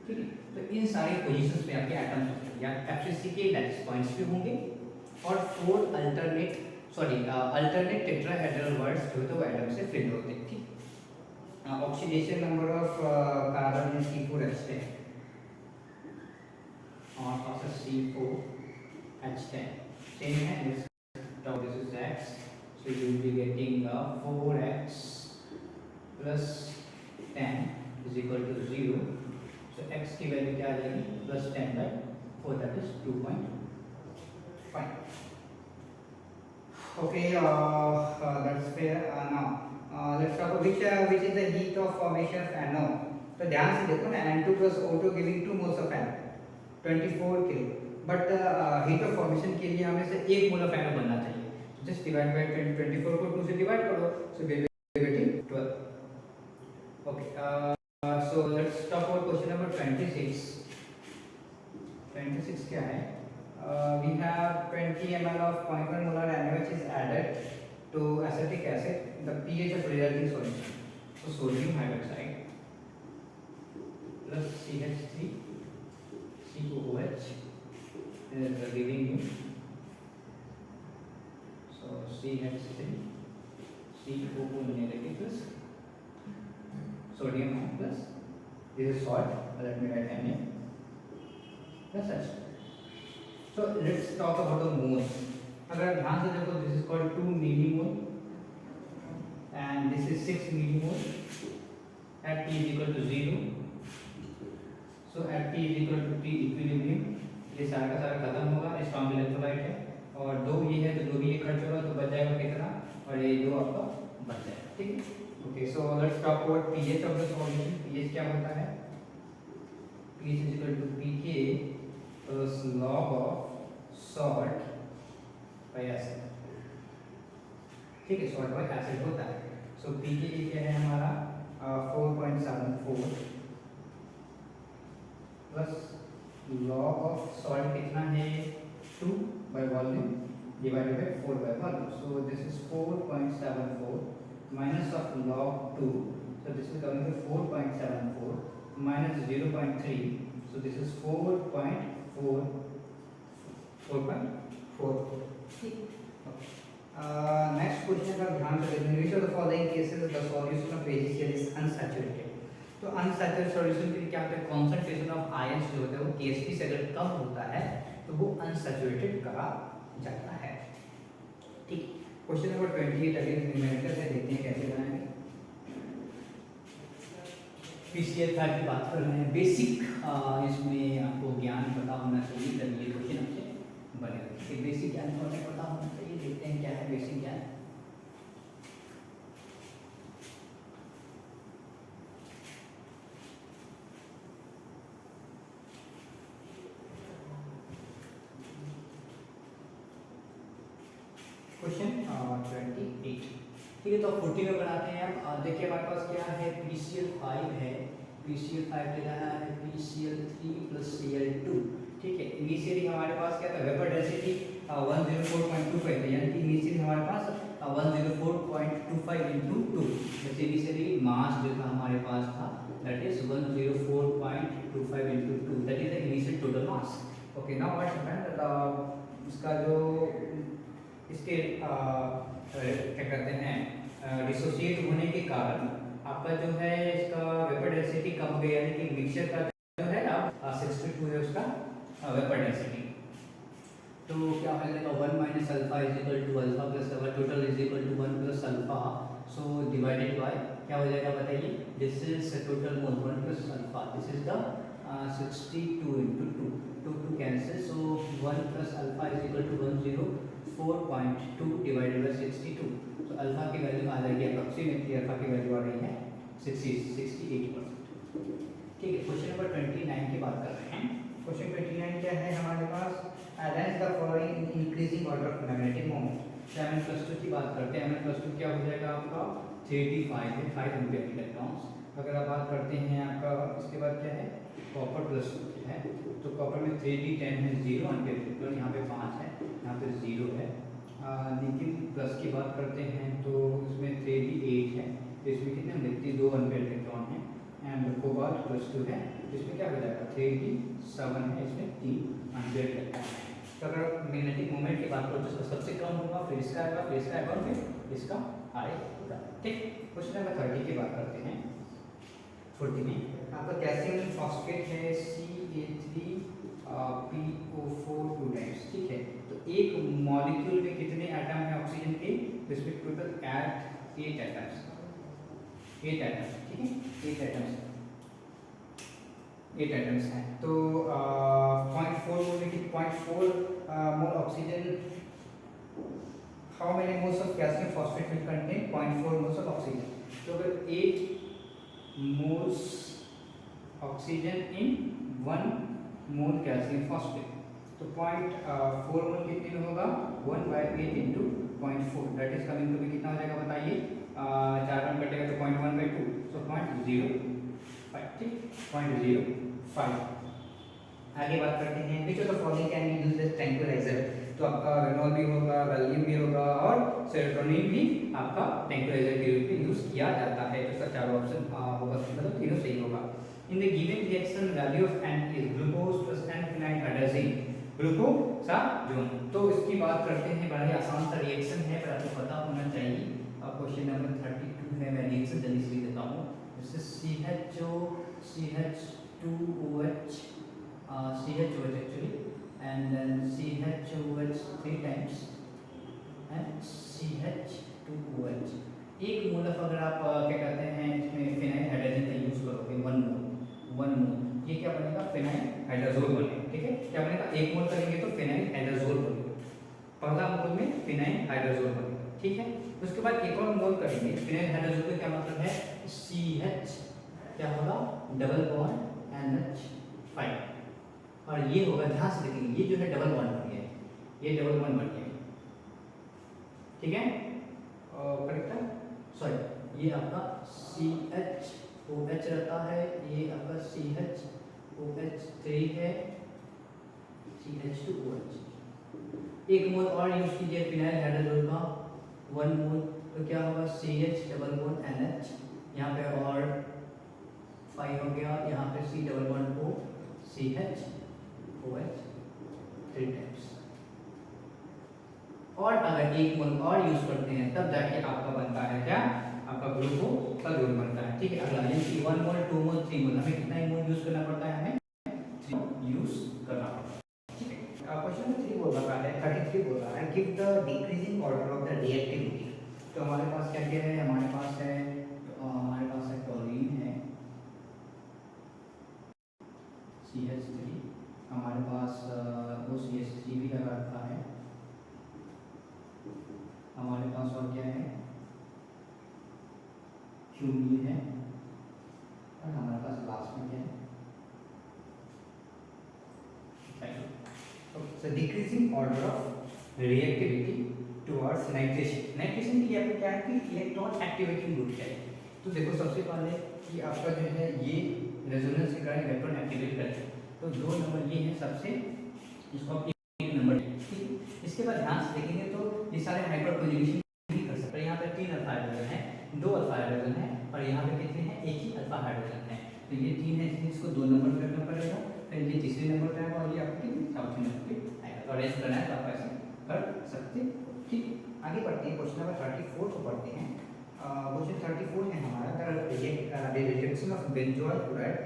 ठीक है, तो इन सारी पोजीशंस पे आपके एटम्स होते हैं या एफसीसी के लैटिस पॉइंट्स पे होंगे और 4 अल्टरनेट टेट्राहेड्रल वर्ड्स जो तो एटम से फिल्ड होते हैं। ठीक, oxidation number of carbon is C4H10 और process C4H10 same है, this is x, so you will be getting 4x plus 10 is equal to 0. So x की वैल्यू क्या आ जाएगी plus 10 by 4, that is 2.5. Okay, that's fair. Now let's talk about which is the heat of formation of NO. तो ध्यान से देखो ना, N2 plus O2 giving 2 moles of NO, 24 kilo, but heat of formation के लिए हमें से 1 mole of NO बनना चाहिए. जस्ट डिवाइड बाय 24 को 2 से डिवाइड करो, so we will getting 12. Okay, so let's talk about question number 26. 26 क्या है? We have 20 ml of 0.1 molar NaOH is added to acetic acid. The pH of resulting solution. So sodium hydroxide plus CH3 COOH is giving you. So CH3 COO negative plus sodium plus this is salt. Let me write Na plus H2. So let's talk about the moles. अगर ध्यान से देखो, this is called 2 millimole and this is 6 millimole at T is equal to 0. So at T is equal to T equilibrium, ये सारा का सारा खत्म होगा, स्ट्रॉन्ग इलेक्ट्रोलाइट है और दो ये है तो दो भी ये खर्च होगा तो बच जाएगा कितना, और ये दो आपका बच जाएगा. ठीक है. Okay, so let's talk about pH of the solution. pH क्या होता है? pH is equal to pK plus log of salt by acid. ठीक है, salt by acid होता है. सो pK क्या है हमारा 4.74 प्लस log of salt कितना है 2 by volume divided by 4 by volume. So this is 4.74 minus of log 2. So this is coming to 4.74 minus 0.3. So this is 4.4. 4.4. Next question का ध्यान से देखना. Which of the following cases the solution of HCl is unsaturated? तो unsaturated solution के लिए क्या होता है? कॉन्सेंट्रेशन ऑफ आयंस जो होता है वो Kp से अगर कम होता है तो वो अनसैचुरेटेड कहा जाता है. ठीक. क्वेश्चन नंबर 28 अगेन न्यूमेरिकल है, देखते हैं कैसे बनाएंगे. PCl5 की बात कर रहे हैं. बेसिक इसमें आपको ज्ञान पता होना चाहिए तभी ये क्वेश्चन आपसे बनेगा. बेसिक ज्ञान पता होना चाहिए. देखते हैं क्या है बेसिक ज्ञान. क्वेश्चन 28. ठीक है, तो 40 में बनाते हैं. अब देखिए हमारे पास क्या है, PCl5 है. PCl5 के रहा है PCl3 प्लस Cl2. ठीक है. इनिशियली हमारे पास क्या था, वेपर डेंसिटी 104.25 था, यानी कि इनिशियली हमारे पास 104.25 into 2. जैसे इनिशियली मास जो था हमारे पास था that is 104.25 into 2, that is the initial total mass. Okay, now what happened, इसका जो इसके क्या कहते हैं डिसोसिएट होने के कारण आपका जो है इसका वेपर डेंसिटी कम हो गया, यानी कि मिक्सचर का जो है ना 62 है उसका वेपर डेंसिटी. तो क्या हो जाएगा 1 minus alpha is equal to alpha plus alpha, total is equal to 1 plus alpha. So divided by क्या हो जाएगा बताइए, this is total mole 1 plus alpha, this is the 62 into 2, 2 cancel. So 1 plus alpha is equal to 104.2 divided by 62. So alpha की value आ जाएगी approximately, alpha की value आ रही है 68%. ठीक है. क्वेश्चन नंबर 29 की बात कर रहे हैं. क्वेश्चन 29 क्या है हमारे पास, arrange the following increasing order of magnetic moment. Mn+2 की बात करते हैं. Mn+2 क्या हो जाएगा आपका 3d5 है, 5 एम्पीयर इलेक्ट्रॉन्स. अगर आप बात करते हैं आपका इसके बाद क्या है, कॉपर +2 है. तो कॉपर में 3d10 है, 0 एम्पीयर इलेक्ट्रॉन, यहाँ पे 5 है, यहाँ पे 0 है. निकिल प्लस की बात करते हैं तो इसमें 3d8 है, तो इसमें कितने देखते 2 एम्पीयर इलेक्ट्रॉन है. एंड कोबाल्ट +2 है, इसमें क्या हो जाएगा 3d7 है, इसमें 3 एम्पीयर इलेक्ट्रॉन है. तो अगर मैग्नेटिक मोमेंट की बात करो तो सबसे कम होगा, फिर इसका आएगा, फिर इसका आएगा, फिर इसका आएगा. ठीक. क्वेश्चन नंबर 30 की बात करते हैं. 40 में आपका कैल्शियम फॉस्फेट है Ca3PO4 2 टाइम्स. ठीक है. तो एक मॉलिक्यूल में कितने एटम है ऑक्सीजन के, this will total eight 8 atoms, 8 atoms, ठीक है, 8 एटम्स, 8 एटम्स हैं। तो 0.4 मोल की 0.4 mole oxygen, how many moles of calcium phosphate will contain 0.4 moles of oxygen. तो अगर 8 moles oxygen in 1 mole calcium phosphate, तो 0.4 मोल कितने में होगा, 1/8 into 0.4, that is coming to भी कितना हो जाएगा बताइए, 4 में कटेगा तो 0.1/2, सो 0.05, ठीक, 0.05। आगे बात करते हैं which of the following can be used as tranquilizer. तो आपका रेनॉल भी होगा, वैलियम भी होगा और सेरोटोनिन भी आपका ट्रैंक्विलाइजर के रूप में यूज किया जाता है। तो इसका चारों ऑप्शन होगा, मतलब तीनों सही होगा। In the given reaction value of N is glucose plus N phenyl hydrogen, glucosazone. तो इसकी बात करते हैं, बड़ा ही आसान सा रिएक्शन है पर आपको पता होना चाहिए। अब क्वेश्चन नंबर 32 है, मैं रिएक्शन जल्दी से लिख देता हूँ। जैसे CH2OH, CHOH actually, and then CHOH 3 times and CH2OH। एक मोल अगर आप क्या कहते हैं इसमें फिनाइल हाइड्रोजन का यूज करोगे, 1 मोल, ये क्या बनेगा, फिनाइल हाइड्रोजोल बनेगा, ठीक है। क्या बनेगा, एक मोल करेंगे तो फिनाइल हाइड्रोजोल बनेगा, पहला मोल में फिनाइल हाइड्रोजोल बनेगा, ठीक है। उसके बाद एक और मोल करेंगे फिनाइल हाइड्रोजोल का, क्या मतलब है, CH क्या होगा, डबल बॉन्ड NH5, और ये होगा, ध्यान से देखेंगे, ये जो है डबल बॉन्ड बन गया है, ये डबल बॉन्ड बन गया है, ठीक है, करेक्ट है, सॉरी, ये आपका CHOH रहता है, ये आपका CHOH3 है, CH2OH। एक मोल और यूज कीजिए फिनाइल हाइड्रोजोल का, 1 मोल, तो क्या होगा, CH डबल बॉन्ड NH, यहाँ पे और 5 हो गया, यहाँ पे C double bond O, CHOH 3 times. और अगर एक मोल और यूज करते हैं तब जाके आपका बनता है क्या, आपका ग्लूकोसाजोन बनता है, ठीक है। अगला यानी कि 1 मोल 2 मोल 3 मोल, हमें कितना मोल यूज करना पड़ता है, हमें 3 यूज करना पड़ता है, ठीक है। क्वेश्चन 3 बोल रहा है, 33 बोल रहा है, give the decreasing order of the reactivity. तो हमारे पास क्या क्या है, हमारे पास है टोलीन है, CH3, हमारे पास वो CH3 भी लगा रखा है, हमारे पास और क्या है, क्यूमीन है, और हमारे पास लास्ट में क्या है, so decreasing order of reactivity towards nitration। Nitration के लिए आपको क्या है कि इलेक्ट्रॉन एक्टिवेटिंग ग्रुप चाहिए। तो देखो सबसे पहले कि आपका जो है ये रेजोनेंस के कारण इलेक्ट्रॉन एक्टिवेट करते हैं, तो 2 नंबर ये है सबसे, इसको आप 1 नंबर, ठीक है। इसके बाद ध्यान से देखेंगे तो ये सारे हाइपर कोलिगेशन भी कर सकते हैं। यहाँ पे 3 अल्फा हाइड्रोजन है, 2 अल्फा हाइड्रोजन है, और यहाँ पे कितने हैं, 1 ही अल्फा हाइड्रोजन है। तो ये 3 है, इसको 2 नंबर पे रखना पड़ेगा, फिर ये तीसरे नंबर पे आएगा, और ये आपके चौथे नंबर पे आएगा। तो अरेंज करना है तो आप ऐसे कर सकते हो, ठीक है। आगे बढ़ते हैं, क्वेश्चन नंबर 34 को पढ़ते हैं। क्वेश्चन 34 है हमारा, the reaction of benzoyl chloride.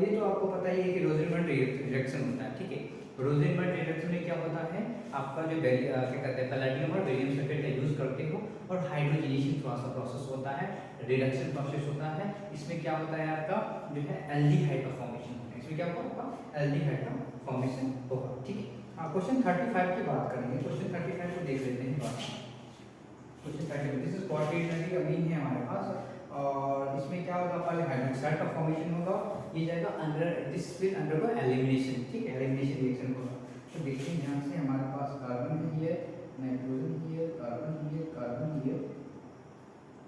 ये तो आपको पता ही है कि रोजेनबर्ग रिएक्शन होता है, ठीक है। रोजेनबर्ग रिएक्शन में क्या होता है, आपका जो क्या कहते हैं, पैलेडियम और बेरियम सल्फेट का यूज करते हो, और हाइड्रोजनेशन थोड़ा सा प्रोसेस होता है, रिडक्शन प्रोसेस होता है। इसमें क्या होता है, आपका जो है एल्डिहाइड का फॉर्मेशन होता है, इसमें क्या होगा, आपका एल्डिहाइड का फॉर्मेशन होगा, ठीक है। क्वेश्चन 35 की बात करेंगे, क्वेश्चन 35 को देख लेते हैं बात। क्वेश्चन 35, दिस इज क्वाड्रेटिक अमीन है हमारे पास, और इसमें क्या होगा, पहले हाइड्रोक्साइड का फॉर्मेशन होगा, ये जाएगा under, this will undergo elimination, ठीक है, एलिमिनेशन रिएक्शन होगा। तो देखते हैं ध्यान से, हमारे पास कार्बन है, नाइट्रोजन है, कार्बन है, कार्बन है,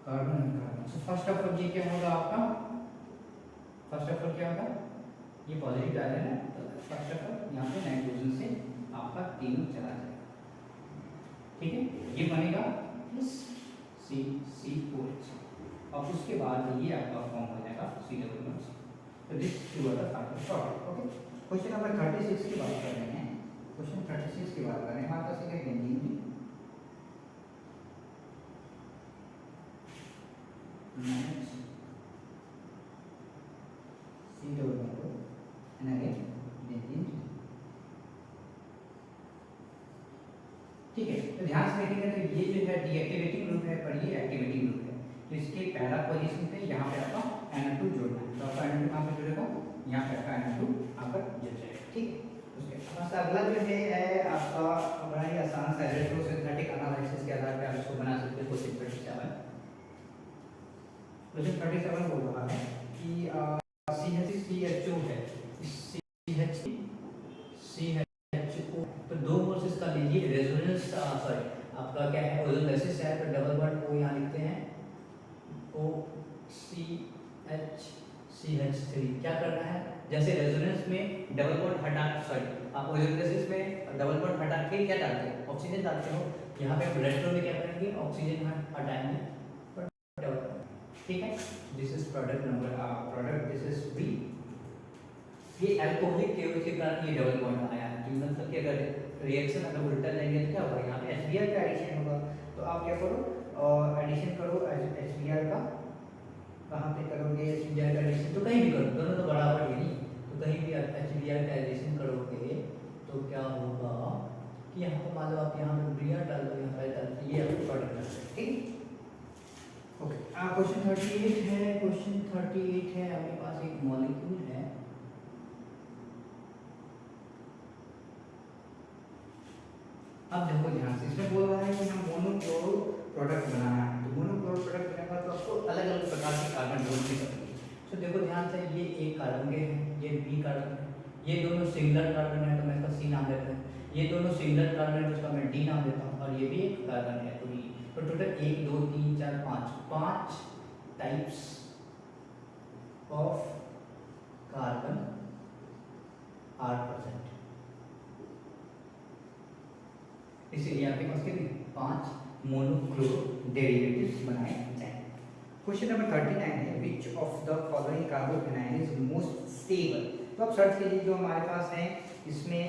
कार्बन है, carbon. So first of all ये क्या होगा आपका, फर्स्ट ऑफ ऑल क्या होगा, ये पॉजिटिव डाले ना, तो फर्स्ट ऑफ ऑल यहाँ पे नाइट्रोजन से आपका तीनों चला जाएगा, ठीक है। ये बनेगा प्लस CCOH, और उसके बाद ये आपका फॉर्म हो जाएगा C डबल बॉन्ड। तो this two are the factor short, okay. Question number 36 की बात कर रहे हैं, क्वेश्चन 36 की बात कर रहे हैं, हमारे पास एक बेंजीन है, C double bond and again benzene. ठीक है। तो ध्यान से देखेंगे तो ये जो है डीएक्टिवेटिंग ग्रुप है पर ये एक्टिवेटिंग ग्रुप है। तो इसके पहला पोजीशन पे यहाँ पे आपका NO2 जोड़ना है, तो आपका NO2 कहाँ पे जुड़ेगा, यहाँ पे आपका NO2 आकर जुड़ जाएगा। ठीक है। उसके बाद अगला जो है आपका बड़ा ही आसान सा इलेक्ट्रोसिंथेटिक एनालिसिस के आधार पे आप इसको बना सकते हो। क्वेश्चन 37 बोल रहा है कि CHCHO है, CHCHO तो दो मोल्स इसका लीजिए रेजोनेंस सॉरी आपका क्या है ओजोन बेसिस है, तो डबल बॉन्ड O यहाँ लिखते हैं OCH3। क्या करना है, जैसे रेजोनेंस में डबल बॉन्ड हटा सॉरी आप ओजोन बेसिस में डबल बॉन्ड हटा के क्या डालते हैं, ऑक्सीजन डालते हो, यहाँ पे आप रेट्रो में क्या करेंगे, ऑक्सीजन हटाएंगे, ठीक है। This is product number this is B. ये अल्कोहलिक केवल के कारण ये डबल बॉन्ड आया है, तो मतलब कि अगर रिएक्शन अगर उल्टा जाएंगे तो क्या होगा, यहाँ पे HBr का एडिशन होगा। तो आप क्या करो और एडिशन करो HBr का, कहाँ पे करोगे HBr का एडिशन, तो कहीं भी करो, दोनों तो बराबर ही नहीं, तो कहीं भी आप HBr का एडिशन करोगे तो क्या होगा कि यहाँ पर मान लो आप यहाँ पे Br डाल दो, यहाँ पे डाल दो, ये आपको प्रोडक्ट बन जाएगा। ठीक ओके। क्वेश्चन 38 है, क्वेश्चन 38 है, आपके पास एक मॉलिक्यूल है, अब देखो ध्यान से, इसमें बोल रहा है कि हम मोनोक्लोरो प्रोडक्ट बनाना है, तो मोनोक्लोरो प्रोडक्ट बनाने पर तो आपको अलग अलग प्रकार के कार्बन जोड़ भी सकते हैं। तो देखो ध्यान से, ये एक कार्बन के हैं, ये बी कार्बन है, ये दोनों सिंगुलर कार्बन है तो मैं इसका सी नाम देता हूँ, ये दोनों सिंगुलर कार्बन है तो इसका मैं डी नाम देता हूँ, और ये भी एक कार्बन है, तो total 1 2 3 4 5 types of carbon are present. इसीलिए आपके पास कितने 5 मोनोक्लोरो डेरिवेटिव्स बनाए जाएंगे। क्वेश्चन नंबर 39 है, which of the following carbocation is most stable. तो आप सर्च कीजिए जो हमारे पास है, इसमें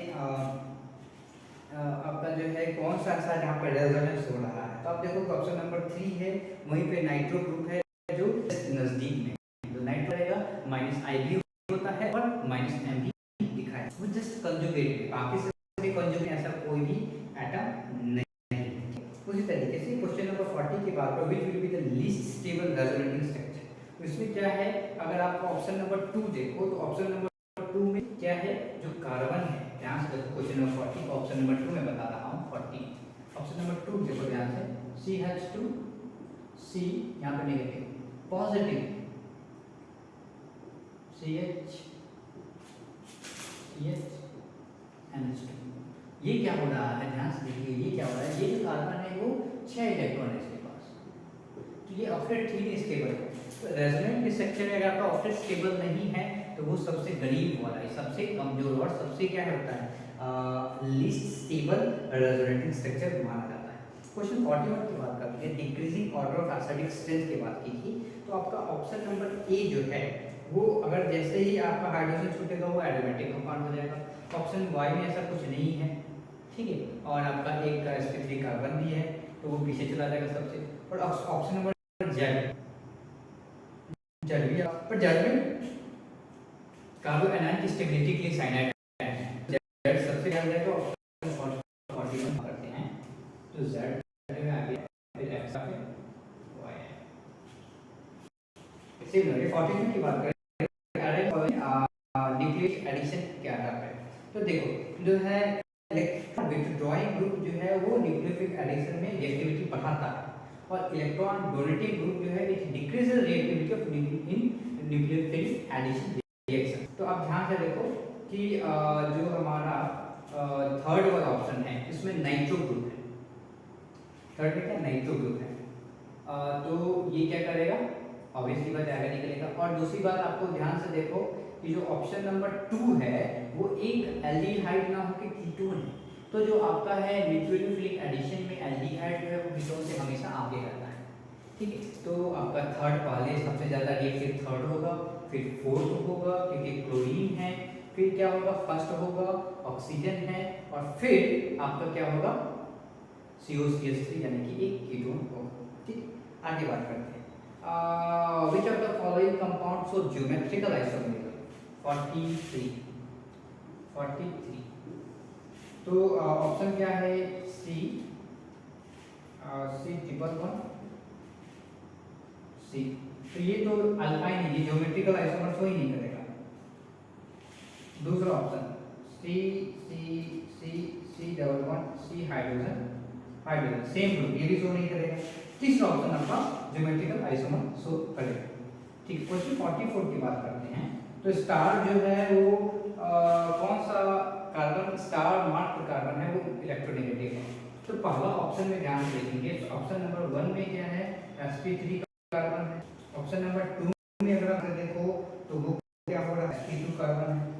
आपका जो है कौन सा ऐसा जहाँ पर रेजोनेंस हो रहा है। तो आप देखो ऑप्शन नंबर 3 है, वहीं पे नाइट्रो ग्रुप है जो नजदीक में, तो नाइट्रो रहेगा -IB होता है और -MB लिखा है, वो जस्ट कंजुगेट है, बाकी से कंजुगेट ऐसा कोई भी एटम नहीं। उसी तरीके से क्वेश्चन नंबर 40 के बाद which will be the least stable resonating structure. तो इसमें क्या है, अगर आप ऑप्शन नंबर 2 देखो तो ऑप्शन नंबर 2 में क्या है, जो कार्बन है, ध्यान से देखो क्वेश्चन नंबर 40 ऑप्शन नंबर 2 में बता रहा हूँ 40 ऑप्शन नंबर 2 देखो ध्यान से, CH2 C यहाँ पे नेगेटिव, पॉजिटिव CH NH2। ये क्या हो रहा है, ध्यान से देखिए, ये क्या हो रहा है, ये जो कार्बन है वो 6 इलेक्ट्रॉन है इसके पास, तो ये ऑक्टेट 3 स्टेबल है। तो रेजोनेंट के स्ट्रक्चर में अगर आपका ऑक्टेट स्टेबल नहीं है तो वो सबसे गरीब वाला है, सबसे कमजोर और सबसे क्या होता है लीस्ट स्टेबल रेजोनेटिंग स्ट्रक्चर माना जाता है। क्वेश्चन 41 की बात करते हैं, decreasing order of acidic strength की बात की थी, तो आपका ऑप्शन नंबर ए जो है वो अगर जैसे ही आपका हाइड्रोजन छूटेगा वो एरोमेटिक कंपाउंड हो जाएगा। ऑप्शन वाई में ऐसा कुछ नहीं है, ठीक है, और आपका एक sp3 कार्बन भी है तो वो पीछे चला जाएगा सबसे। और ऑप्शन नंबर जेड भी पर जेड में कार्बो एनायन की स्टेबिलिटी के लिए साइनाइड है, जेड सबसे ध्यान जाएगा। ऑप्शन 41 करते हैं तो जेड में आ गया, फिर एक्स पे वाई है। सिमिलरली 42 की बात करें न्यूक्लिक एडिशन के आधार पर, तो देखो जो है इलेक्ट्रॉन विथड्रॉइंग ग्रुप जो है वो न्यूक्लियोफिलिक एडिशन में रिएक्टिविटी बढ़ाता है, और इलेक्ट्रॉन डोनेटिंग ग्रुप जो है it decreases reactivity of nucleophilic addition reaction. तो आप ध्यान से देखो कि जो हमारा थर्ड वाला ऑप्शन है इसमें नाइट्रो ग्रुप है, थर्ड में क्या नाइट्रो ग्रुप है, तो ये क्या करेगा, ऑब्वियसली बात आगे निकलेगा। और दूसरी बात आपको ध्यान से देखो कि जो ऑप्शन नंबर 2 है वो एक एल्डिहाइड ना होकर कीटोन है, तो जो आपका है न्यूक्लियोफिलिक एडिशन में एल्डिहाइड जो है वो कीटोन से हमेशा आगे रहता है, ठीक है। तो आपका थर्ड पहले सबसे ज़्यादा रिएक्टिव थर्ड होगा, फिर फोर्थ होगा क्योंकि क्लोरीन है, फिर क्या होगा फर्स्ट होगा ऑक्सीजन है, और फिर आपका क्या होगा COCH3 यानी कि एक कीटोन होगा, ठीक। आगे बात करते हैं, which of the following compounds show geometrical isomerism। 43 तो ऑप्शन क्या है सी सी ट्रिपल वन सी। तो ये तो अल्काइन है, ये ज्योमेट्रिकल आइसोमर शो ही नहीं करेगा। दूसरा option C C C C double bond C hydrogen hydrogen, same group, ये भी शो नहीं करेगा। तीसरा ऑप्शन आपका ज्योमेट्रिकल आइसोमर शो करेगा। ठीक, क्वेश्चन 44 की बात करते हैं। तो स्टार जो है वो कौन सा कार्बन, स्टार मार्क्ड कार्बन है वो इलेक्ट्रोनेगेटिव है। तो पहला ऑप्शन में ध्यान से देखेंगे, तो ऑप्शन नंबर 1 में क्या है, sp3 कार्बन है। ऑप्शन नंबर 2 में अगर आप देखो तो वो क्या हो रहा है, sp2 कार्बन है।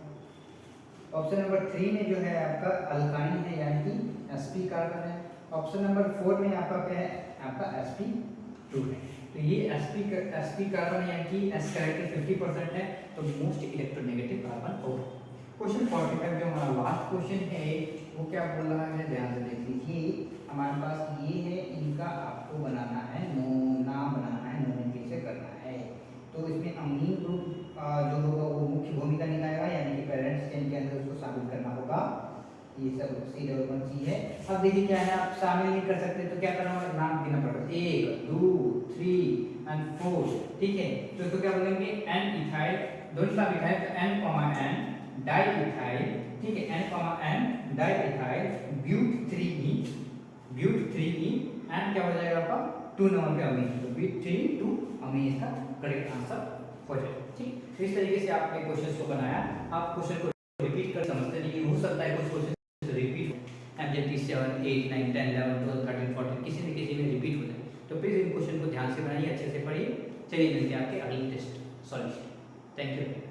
ऑप्शन नंबर 3 में जो है आपका अल्काइन है यानी कि sp कार्बन है। ऑप्शन नंबर 4 में आपका क्या है, आपका sp2 है। तो ये sp कार्बन यानी कि s कैरेक्टर 50% है, तो मोस्ट इलेक्ट्रोनेगेटिव कार्बन होगा। क्वेश्चन 45 जो हमारा लास्ट क्वेश्चन है वो क्या बोल रहा है, ध्यान से देख लीजिए। हमारे पास ये है, इनका आपको बनाना है, नाम बनाना है, नोमेनक्लेचर करना है। तो इसमें अमीन ग्रुप जो होगा वो मुख्य भूमिका निभाएगा, यानी कि पेरेंट्स चेन के अंदर उसको शामिल करना होगा। ये सब C है। अब देखिए क्या है, आप शामिल नहीं कर सकते तो क्या करना होगा, नाम गिनना पड़ेगा, 1 2 3 एंड 4। ठीक है, तो क्या बोलेंगे, एन इथाइल, दोनों का इथाइल, तो N, डाई इथाइल। ठीक है, N, di ethyl but 3 and क्या हो जाएगा आपका 2 नंबर पे अमीन, तो ब्यूट 3 2 अमीन इसका करेक्ट आंसर हो जाएगा। ठीक, तो इस तरीके से आपने क्वेश्चन को बनाया। आप क्वेश्चन को रिपीट कर समझते नहीं, हो सकता है कुछ क्वेश्चन रिपीट एमजेटी 7 8 9 10 11 12 13 14 किसी न किसी में रिपीट हो जाए। तो प्लीज इन क्वेश्चन को ध्यान से बनाइए, अच्छे से पढ़िए। चलिए मिलते हैं आपके अगले टेस्ट सॉल्यूशन। Thank you.